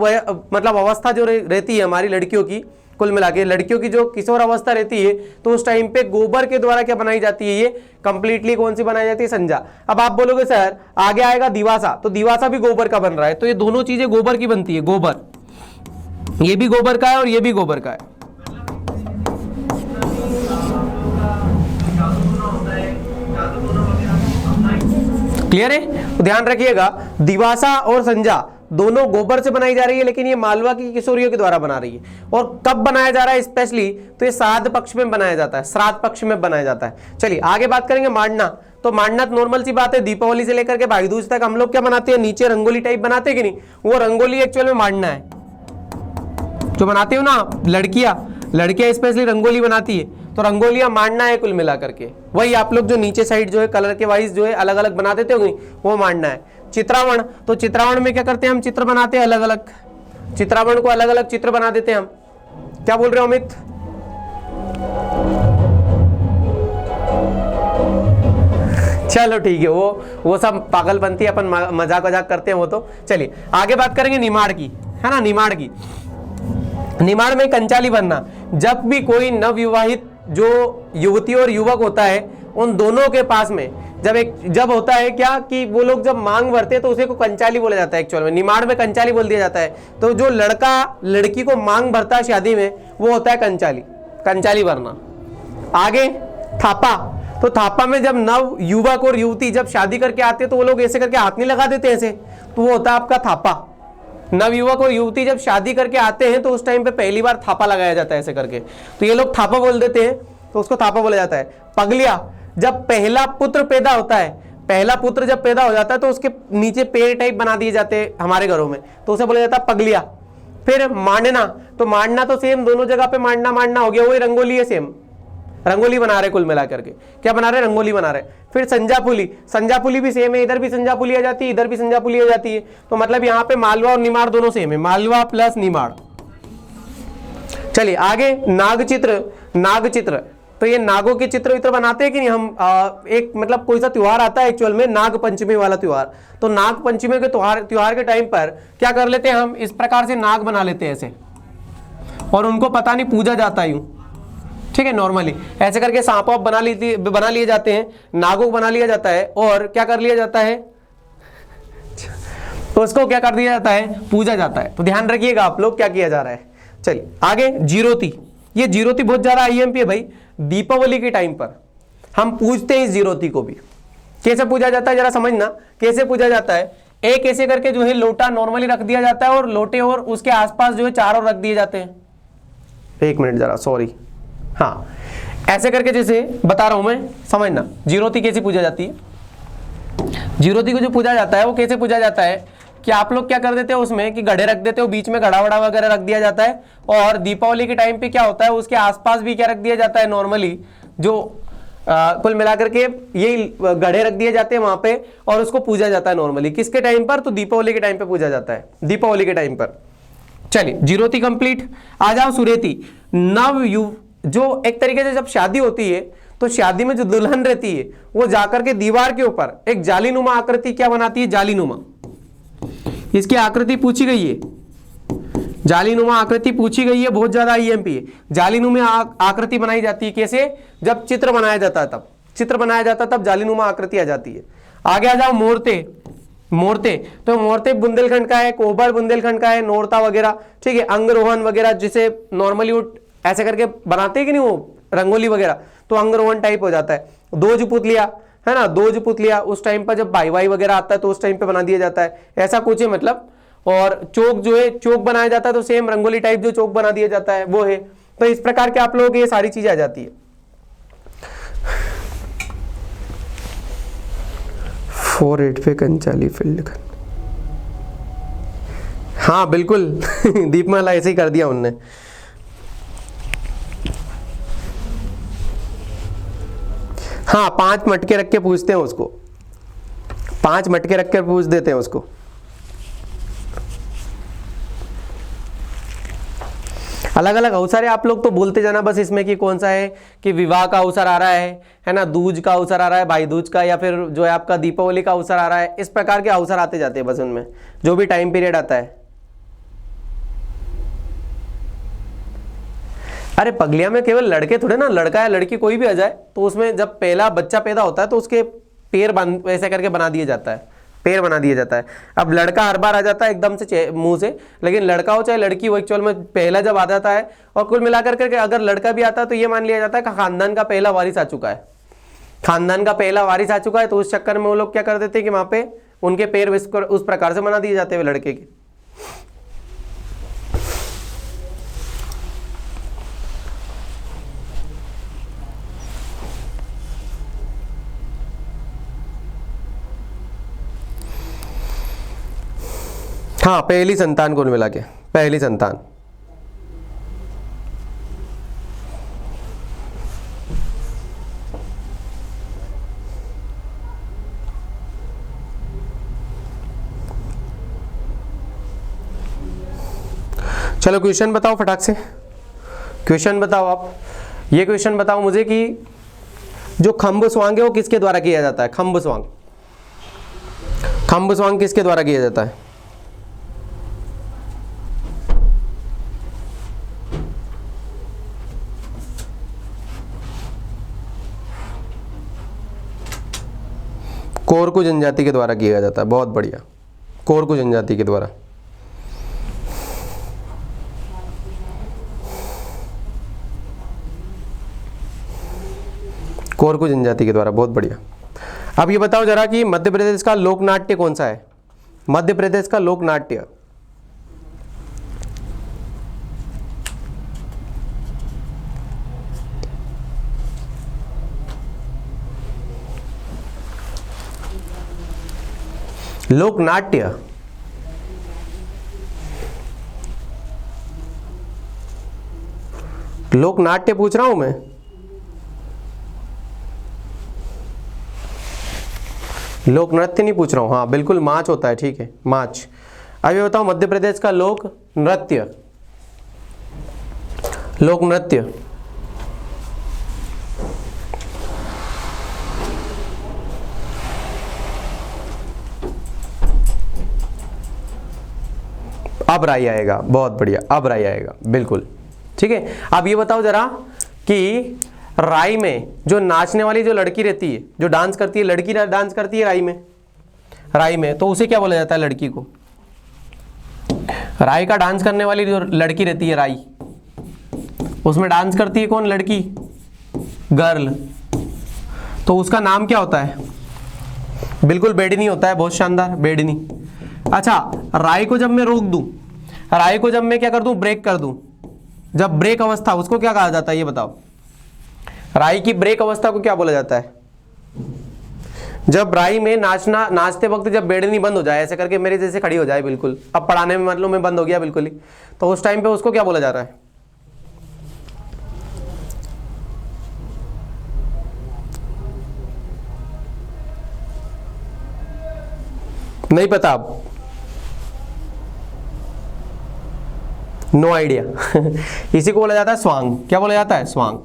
मतलब अवस्था जो रहती है हमारी लड़कियों की, कुल मिला के लड़कियों की जो किशोर अवस्था रहती है तो उस टाइम पे गोबर के द्वारा क्या बनाई जाती है, ये कंप्लीटली कौन सी बनाई जाती है, संजा। अब आप बोलोगे सर आगे आएगा दिवासा, तो दिवासा भी गोबर का बन रहा है। तो ये दोनों चीजें गोबर की बनती है, गोबर, ये भी गोबर का है और ये भी गोबर का है। क्लियर है? तो ध्यान रखिएगा दिवासा और संजा दोनों गोबर से बनाई जा रही है, लेकिन ये मालवा की किशोरियों के द्वारा बना रही है। और कब बनाया जा रहा है स्पेशली, तो ये श्राद्ध पक्ष में बनाया जाता है, श्राद्ध पक्ष में बनाया जाता है। चलिए आगे बात करेंगे मांडना। तो मांडना नॉर्मल सी बात है, दीपावली से लेकर के भाई दूज तक हम लोग क्या बनाते हैं, नीचे रंगोली टाइप बनाते हैं कि नहीं, वो रंगोली एक्चुअल में मांडना है। जो बनाते हो ना लड़कियां स्पेशली रंगोली बनाती है, तो रंगोलियां मांडना है कुल मिला करके। वही आप लोग जो नीचे साइड जो है कलर के वाइज जो है अलग अलग बना देते हो, वो मांडना है। चित्रावण, तो चित्रावण में क्या करते हैं हम, चित्र बनाते हैं अलग अलग, चित्रावण को अलग अलग चित्र बना देते हैं हम। क्या बोल रहे हो अमित? चलो ठीक है, वो सब पागलपंती अपन मजाक वजाक करते हैं वो तो। चलिए आगे बात करेंगे निमाड़ की, है ना, निमाड़ की। निमाड़ में कंचाली बनना, जब भी कोई नवविवाहित जो युवती और युवक होता है उन दोनों के पास में जब होता है क्या कि वो लोग जब मांग भरते हैं तो उसे को कंचाली बोला जाता है। एक्चुअल में निमाड़ में कंचाली बोल दिया जाता है। तो जो लड़का लड़की को मांग भरता है शादी में, वो होता है कंचाली भरना। आगे थापा, तो थापा में जब नव युवक और युवती जब शादी करके आते हैं तो वो लोग ऐसे करके हाथ नहीं लगा देते ऐसे, तो वो होता है आपका थापा। नवयुवक और युवती जब शादी करके आते हैं तो उस टाइम पे पहली बार थापा लगाया जाता है ऐसे करके, तो ये लोग थापा बोल देते हैं, तो उसको थापा बोला जाता है। पगलिया, जब पहला पुत्र पैदा होता है, पहला पुत्र जब पैदा हो जाता है तो उसके नीचे पेड़ टाइप बना दिए जाते हैं हमारे घरों में, तो उसे बोला जाता है पगलिया। फिर मांडना, तो मांडना तो सेम दोनों जगह पे मांडना हो गया, वही रंगोली है, सेम रंगोली बना रहे कुल मिला करके। क्या बना रहे, रंगोली बना रहे। फिर संजापुली भी सेम है, इधर भी संजापुली आ जाती है, इधर भी संजापुली आ जाती है। तो मतलब यहाँ पे मालवा और निमाड़ दोनों सेम है, मालवा प्लस निमाड़। चलिए आगे नागचित्र, तो ये नागों के चित्र बनाते हैं कि नहीं हम। एक मतलब कोई सा त्योहार आता है एक्चुअल में, नाग पंचमी वाला त्योहार, तो नाग पंचमी के त्योहार के टाइम पर क्या कर लेते हैं हम, इस प्रकार से नाग बना लेते हैं ऐसे, और उनको पता नहीं पूजा जाता है यूं, ठीक है। नॉर्मली ऐसे करके सांप वाप बना लिए जाते हैं, नागों को बना लिया जाता है, और क्या कर लिया जाता है, तो उसको क्या कर दिया जाता है, पूजा जाता है। तो ध्यान रखिएगा आप लोग क्या किया जा रहा है। चलिए आगे जीरोती, ये जीरोती बहुत ज्यादा आईएमपी है भाई। दीपावली के टाइम पर हम पूजते हैं इस जीरोती को भी। कैसे पूजा जाता है जरा समझना, कैसे पूजा जाता है। एक ऐसे करके जो है लोटा नॉर्मली रख दिया जाता है, और लोटे और उसके आसपास जो है चारों रख दिए जाते हैं। एक मिनट जरा, सॉरी, हाँ ऐसे करके जैसे बता रहा हूं मैं, समझना जीरोती कैसे पूजा जाती है। जीरोती को जो पूजा जाता है वो कैसे पूजा जाता है कि आप लोग क्या कर देते हो उसमें कि गड्ढे रख देते हो, बीच में गड़ा वड़ा वगैरह रख दिया जाता है, और दीपावली के टाइम पे क्या होता है उसके आसपास भी क्या रख दिया जाता है, नॉर्मली जो कुल मिलाकर के यही गड्ढे रख दिए जाते हैं वहां पे, और उसको पूजा जाता है नॉर्मली। किसके टाइम पर, तो दीपावली के टाइम पे पूजा जाता है, दीपावली के टाइम पर। चलिए जीरोती कंप्लीट। आ जाओ सुरेती, जो एक तरीके से जब शादी होती है तो शादी में जो दुल्हन रहती है वो जाकर के दीवार के ऊपर एक जालीनुमा आकृति क्या बनाती है, जालीनुमा। इसकी आकृति पूछी गई है, जालीनुमा आकृति पूछी गई है, बहुत ज्यादा आईएमपी है। जालीनुमा आकृति बनाई जाती है कैसे, जब चित्र बनाया जाता है तब, चित्र बनाया जाता है तब जालीनुमा आकृति आ जाती है। आगे आ जाओ मोरते, तो मोरते बुंदेलखंड का है, कोबर बुंदेलखंड का है, नोरता वगैरह, ठीक है। अंगरोहन वगैरह जिसे नॉर्मली वो ऐसे करके बनाते हैं कि नहीं वो रंगोली वगैरह, तो अंगरोहन टाइप हो जाता है। दोज पुतलिया है ना, दोज पुतलिया उस टाइम पर जब भाई वगैरह आता है तो उस टाइम पे बना दिया जाता है, ऐसा कुछ है मतलब। और चौक जो है, चौक बनाया जाता है तो सेम रंगोली टाइप जो चौक बना दिया जाता है वो है। तो इस प्रकार के आप लोगों की ये सारी चीजें आ जाती है। 4-8 पे कंचाली फील्ड, हाँ बिल्कुल दीपमाला ऐसे ही कर दिया उनने। हाँ 5 मटके रख के पूछते हैं उसको, 5 मटके रख कर पूछ देते हैं उसको। अलग अलग अवसर है, आप लोग तो बोलते जाना बस इसमें कि कौन सा है, कि विवाह का अवसर आ रहा है ना, दूज का अवसर आ रहा है, भाई दूज का, या फिर जो है आपका दीपावली का अवसर आ रहा है। इस प्रकार के अवसर आते जाते हैं बस उनमें, जो भी टाइम पीरियड आता है। अरे पगलिया में केवल लड़के थोड़े ना, लड़का या लड़की कोई भी आ जाए तो उसमें जब पहला बच्चा पैदा होता है तो उसके पैर बन ऐसे करके बना दिया जाता है, पैर बना दिया जाता है। अब लड़का हर बार आ जाता है एकदम से मुंह से, लेकिन लड़का हो चाहे लड़की हो, एक्चुअल में पहला जब आ जाता है, और कुल मिलाकर के अगर लड़का भी आता है तो ये मान लिया जाता है कि खानदान का पहला वारिस आ चुका है, खानदान का पहला वारिस आ चुका है। तो उस चक्कर में वो लोग क्या कर देते हैं कि वहां पे उनके पैर उस प्रकार से बना दिए जाते हैं लड़के के। हाँ पहली संतान को मिला के, पहली संतान। चलो क्वेश्चन बताओ फटाक से, क्वेश्चन बताओ आप। ये क्वेश्चन बताओ मुझे कि जो खम्ब स्वांग है वो किसके द्वारा किया जाता है? खम्ब स्वांग, खम्ब स्वांग किसके द्वारा किया जाता है? कोरकू जनजाति के द्वारा किया जाता है। बहुत बढ़िया, कोरकू जनजाति के द्वारा। कोरकू जनजाति के द्वारा, बहुत बढ़िया। अब ये बताओ जरा कि मध्य प्रदेश का लोकनाट्य कौन सा है? मध्य प्रदेश का लोकनाट्य, लोकनाट्य लोकनाट्य पूछ रहा हूं मैं। लोक नृत्य नहीं पूछ रहा हूं। हाँ बिल्कुल माच होता है, ठीक है माच। अब ये बताओ मध्य प्रदेश का लोक नृत्य, लोक नृत्य अब राई आएगा। बहुत बढ़िया, अब राई आएगा बिल्कुल, ठीक है। अब ये बताओ जरा कि राई में जो नाचने वाली जो लड़की रहती है, जो डांस करती है, लड़की डांस करती है राई में, राई में, तो उसे क्या बोला जाता है? लड़की को, राई का डांस करने वाली जो लड़की रहती है राई, उसमें डांस करती है कौन? लड़की, गर्ल। तो उसका नाम क्या होता है? बिल्कुल बेडनी होता है, बहुत शानदार, बेडनी। अच्छा, राई को जब मैं रोक दूं, राई को जब मैं क्या कर दूं? ब्रेक कर दूं, जब ब्रेक अवस्था, उसको क्या कहा जाता है? ये बताओ, राई की ब्रेक अवस्था को क्या बोला जाता है? जब राई में नाचते वक्त जब बेड़नी बंद हो जाए, ऐसे करके मेरे जैसे खड़ी हो जाए बिल्कुल, अब पढ़ाने में मतलब मैं बंद हो गया बिल्कुल ही, तो उस टाइम पे उसको क्या बोला जा रहा है? नहीं पता अब? No idea. इसी को बोला जाता है स्वांग। क्या बोला जाता है? स्वांग।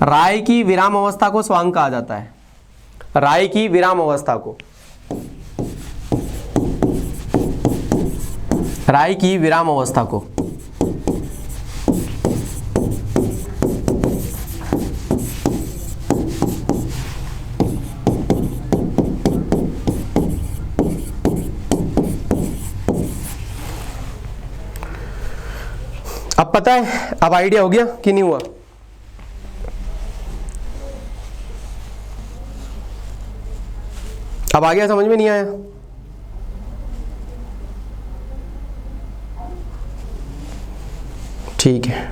राय की विराम अवस्था को स्वांग कहा जाता है, राय की विराम अवस्था को, राय की विराम अवस्था को। अब पता है, अब आइडिया हो गया कि नहीं हुआ? अब आ गया, समझ में नहीं आया? ठीक है,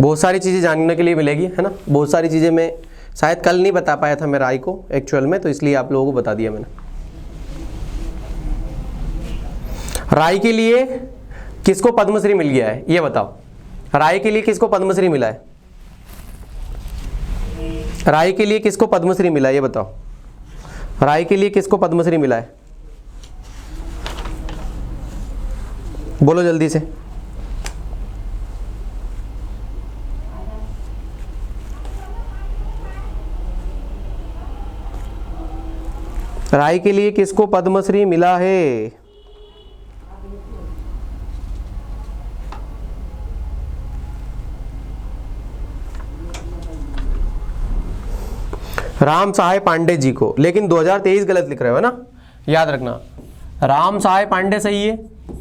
बहुत सारी चीज़ें जानने के लिए मिलेगी, है ना। बहुत सारी चीज़ें मैं शायद कल नहीं बता पाया था मैं राय को एक्चुअल में, तो इसलिए आप लोगों को बता दिया मैंने। राय के लिए किसको पद्मश्री मिल गया है? ये बताओ, राय के लिए किसको पद्मश्री मिला है? राय के लिए किसको पद्मश्री मिला ये बताओ, राय के लिए किसको पद्मश्री मिला है, बोलो जल्दी से। राय के लिए किसको पद्मश्री मिला है? राम सहाय पांडे जी को, लेकिन 2023 गलत लिख रहे हो ना, याद रखना। राम सहाय पांडे सही है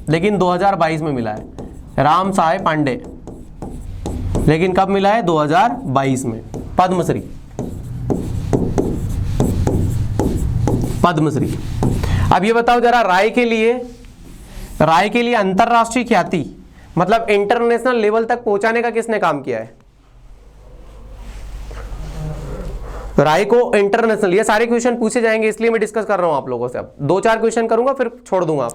लेकिन 2022 में मिला है। राम सहाय पांडे, लेकिन कब मिला है? 2022 में। पद्मश्री, पद्मश्री। अब ये बताओ जरा, राय के लिए अंतरराष्ट्रीय ख्याति मतलब इंटरनेशनल लेवल तक पहुंचाने का किसने काम किया है? राय को इंटरनेशनल, ये सारे क्वेश्चन पूछे जाएंगे इसलिए मैं डिस्कस कर रहा हूं आप लोगों से। अब 2-4 क्वेश्चन करूंगा फिर छोड़ दूंगा।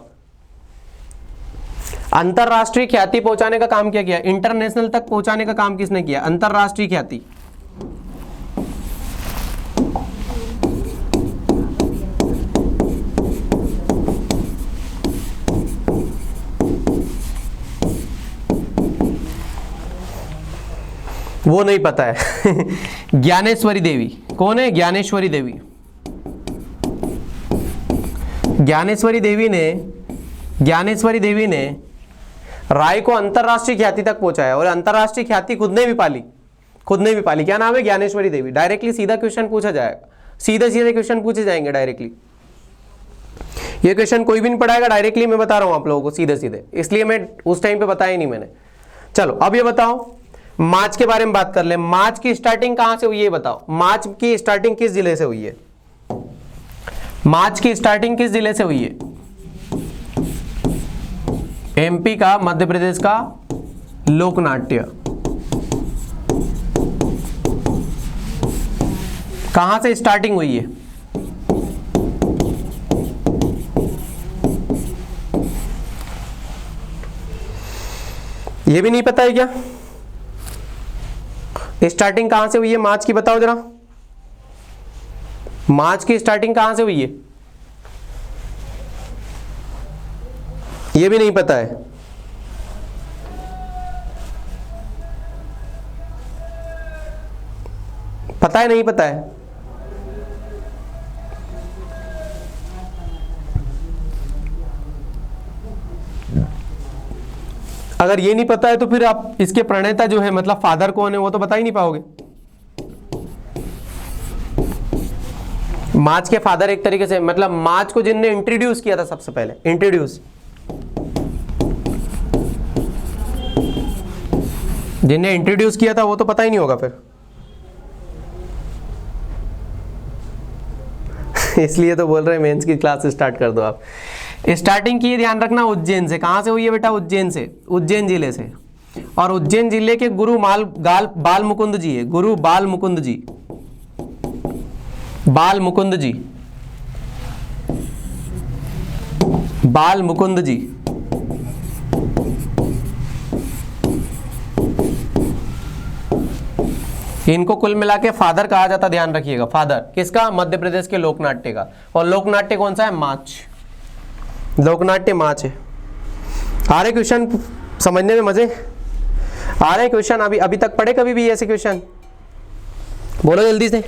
अंतरराष्ट्रीय ख्याति पहुंचाने का काम क्या किया? इंटरनेशनल तक पहुंचाने का काम किसने किया? अंतरराष्ट्रीय ख्याति। वो नहीं पता है ज्ञानेश्वरी देवी। कौन है? ज्ञानेश्वरी देवी। ज्ञानेश्वरी देवी ने राय को अंतरराष्ट्रीय ख्याति तक पहुंचाया और अंतरराष्ट्रीय ख्याति खुद ने भी पाली। क्या नाम है? ज्ञानेश्वरी देवी। डायरेक्टली सीधा क्वेश्चन पूछा जाएगा, सीधे क्वेश्चन पूछे जाएंगे डायरेक्टली। ये क्वेश्चन कोई भी नहीं पढ़ाएगा, डायरेक्टली मैं बता रहा हूं आप लोगों को सीधे, इसलिए मैं उस टाइम पे बताया नहीं मैंने। चलो अब ये बताओ, मार्च के बारे में बात कर ले। मार्च की स्टार्टिंग कहां से हुई है बताओ? मार्च की स्टार्टिंग किस जिले से हुई है? मार्च की स्टार्टिंग किस जिले से हुई है? एमपी का, मध्य प्रदेश का लोकनाट्य। कहां से स्टार्टिंग हुई है? ये भी नहीं पता है क्या? स्टार्टिंग कहां से हुई है मार्च की? बताओ जरा, मार्च की स्टार्टिंग कहां से हुई है? ये भी नहीं पता है। पता है? नहीं पता है? अगर ये नहीं पता है तो फिर आप इसके प्रणेता जो है मतलब फादर कौन है वो तो बता ही नहीं पाओगे। मार्च के फादर एक तरीके से मतलब मार्च को जिनने इंट्रोड्यूस किया था सबसे पहले, जिनने इंट्रोड्यूस किया था वो तो पता ही नहीं होगा फिर इसलिए तो बोल रहे हैं मेंस की क्लास स्टार्ट कर दो आप। स्टार्टिंग की ध्यान रखना उज्जैन से। कहां से हुई है बेटा? उज्जैन से, उज्जैन जिले से। और उज्जैन जिले के गुरु बाल मुकुंद जी है, गुरु बाल मुकुंद जी, बाल मुकुंद जी, बाल मुकुंद जी। इनको कुल मिला के फादर कहा जाता, ध्यान रखिएगा। फादर किसका? मध्य प्रदेश के लोकनाट्य का। और लोकनाट्य कौन सा है? मार्च। लोकनाट्य मार्च है। आ रहे क्वेश्चन समझने में मजे आ रहे क्वेश्चन? अभी तक पढ़े कभी भी ऐसे क्वेश्चन? बोलो जल्दी से।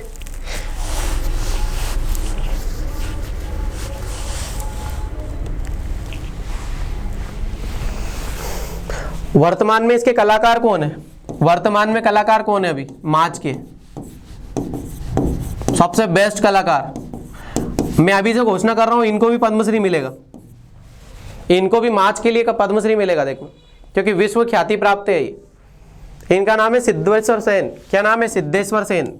वर्तमान में इसके कलाकार कौन है? वर्तमान में कलाकार कौन है अभी मार्च के सबसे बेस्ट कलाकार? मैं अभी से घोषणा कर रहा हूं, इनको भी पद्मश्री मिलेगा, इनको भी मार्च के लिए पद्मश्री मिलेगा देखो, क्योंकि विश्व ख्याति प्राप्त है ये। इनका नाम है सिद्धेश्वर सेन। क्या नाम है? सिद्धेश्वर सेन।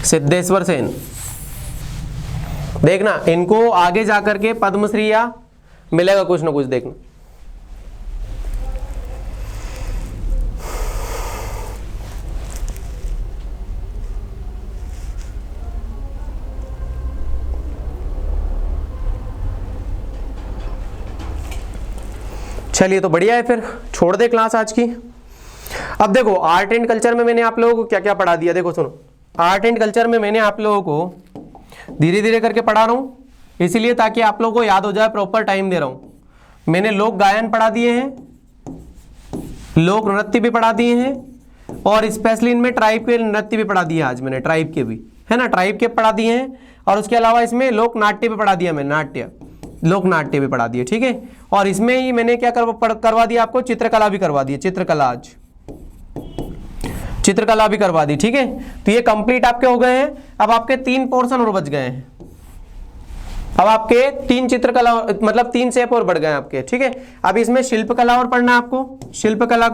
सिद्धेश्वर सेन। देखना इनको आगे जाकर के पद्मश्री या मिलेगा कुछ ना कुछ, देखना। चलिए तो बढ़िया है, फिर छोड़ दे क्लास आज की। अब देखो आर्ट एंड कल्चर में मैंने आप लोगों को क्या क्या पढ़ा दिया। देखो सुनो, आर्ट एंड कल्चर में मैंने आप लोगों को धीरे धीरे करके पढ़ा रहा हूँ, इसीलिए ताकि आप लोगों को याद हो जाए, प्रॉपर टाइम दे रहा हूँ। मैंने लोक गायन पढ़ा दिए हैं, लोक नृत्य भी पढ़ा दिए हैं, और स्पेशली इनमें ट्राइब के नृत्य भी पढ़ा दिए आज मैंने, ट्राइब के भी है ना, ट्राइब के पढ़ा दिए हैं। और उसके अलावा इसमें लोक नाट्य भी पढ़ा दिया मैंने, नाट्य लोक नाट्य भी पढ़ा दिए, ठीक है। और इसमें ही मैंने क्या करवा दिया आपको, चित्रकला भी करवा दी, चित्रकला आज चित्रकला भी करवा दी, ठीक है। तो ये कंप्लीट आपके हो गए हैं। अब आपके 3 पोर्शन और बच गए हैं। अब आपके 3 चित्रकला मतलब 3 शेप और बढ़ गए आपके, ठीक है। अब इसमें शिल्पकला और पढ़ना है आपको, शिल्पकला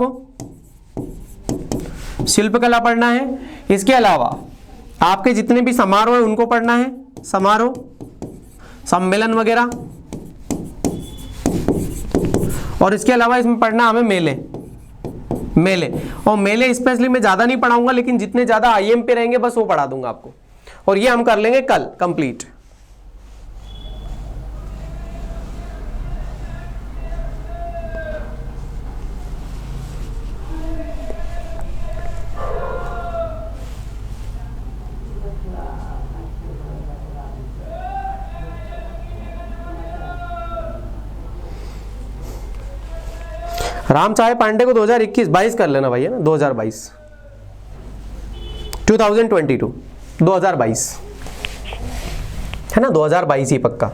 शिल्पकला पढ़ना है। इसके अलावा आपके जितने भी समारोह है उनको पढ़ना है, समारोह सम्मेलन वगैरह। और इसके अलावा इसमें पढ़ना हमें मेले, मेले। और मेले स्पेशली मैं ज़्यादा नहीं पढ़ाऊंगा, लेकिन जितने ज़्यादा आईएम पे रहेंगे बस वो पढ़ा दूंगा आपको। और ये हम कर लेंगे कल कंप्लीट। राम चाहे पांडे को 2021-22 कर लेना भाई, है ना, 2022 2022 है ना, 2022 ही पक्का।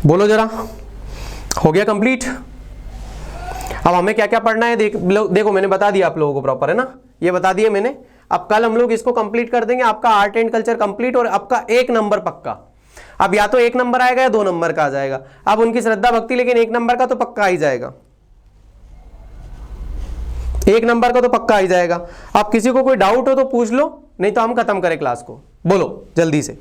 बोलो जरा, हो गया कंप्लीट। अब हमें क्या क्या पढ़ना है देखो मैंने बता दिया आप लोगों को प्रॉपर, है ना, ये बता दिया मैंने। अब कल हम लोग इसको कंप्लीट कर देंगे, आपका आर्ट एंड कल्चर कंप्लीट, और आपका 1 नंबर पक्का। अब या तो 1 नंबर आएगा या 2 नंबर का आ जाएगा। अब उनकी श्रद्धा भक्ति, लेकिन 1 नंबर का तो पक्का ही जाएगा, 1 नंबर का तो पक्का ही जाएगा। अब किसी को कोई डाउट हो तो पूछ लो, नहीं तो हम खत्म करें क्लास को। बोलो जल्दी से।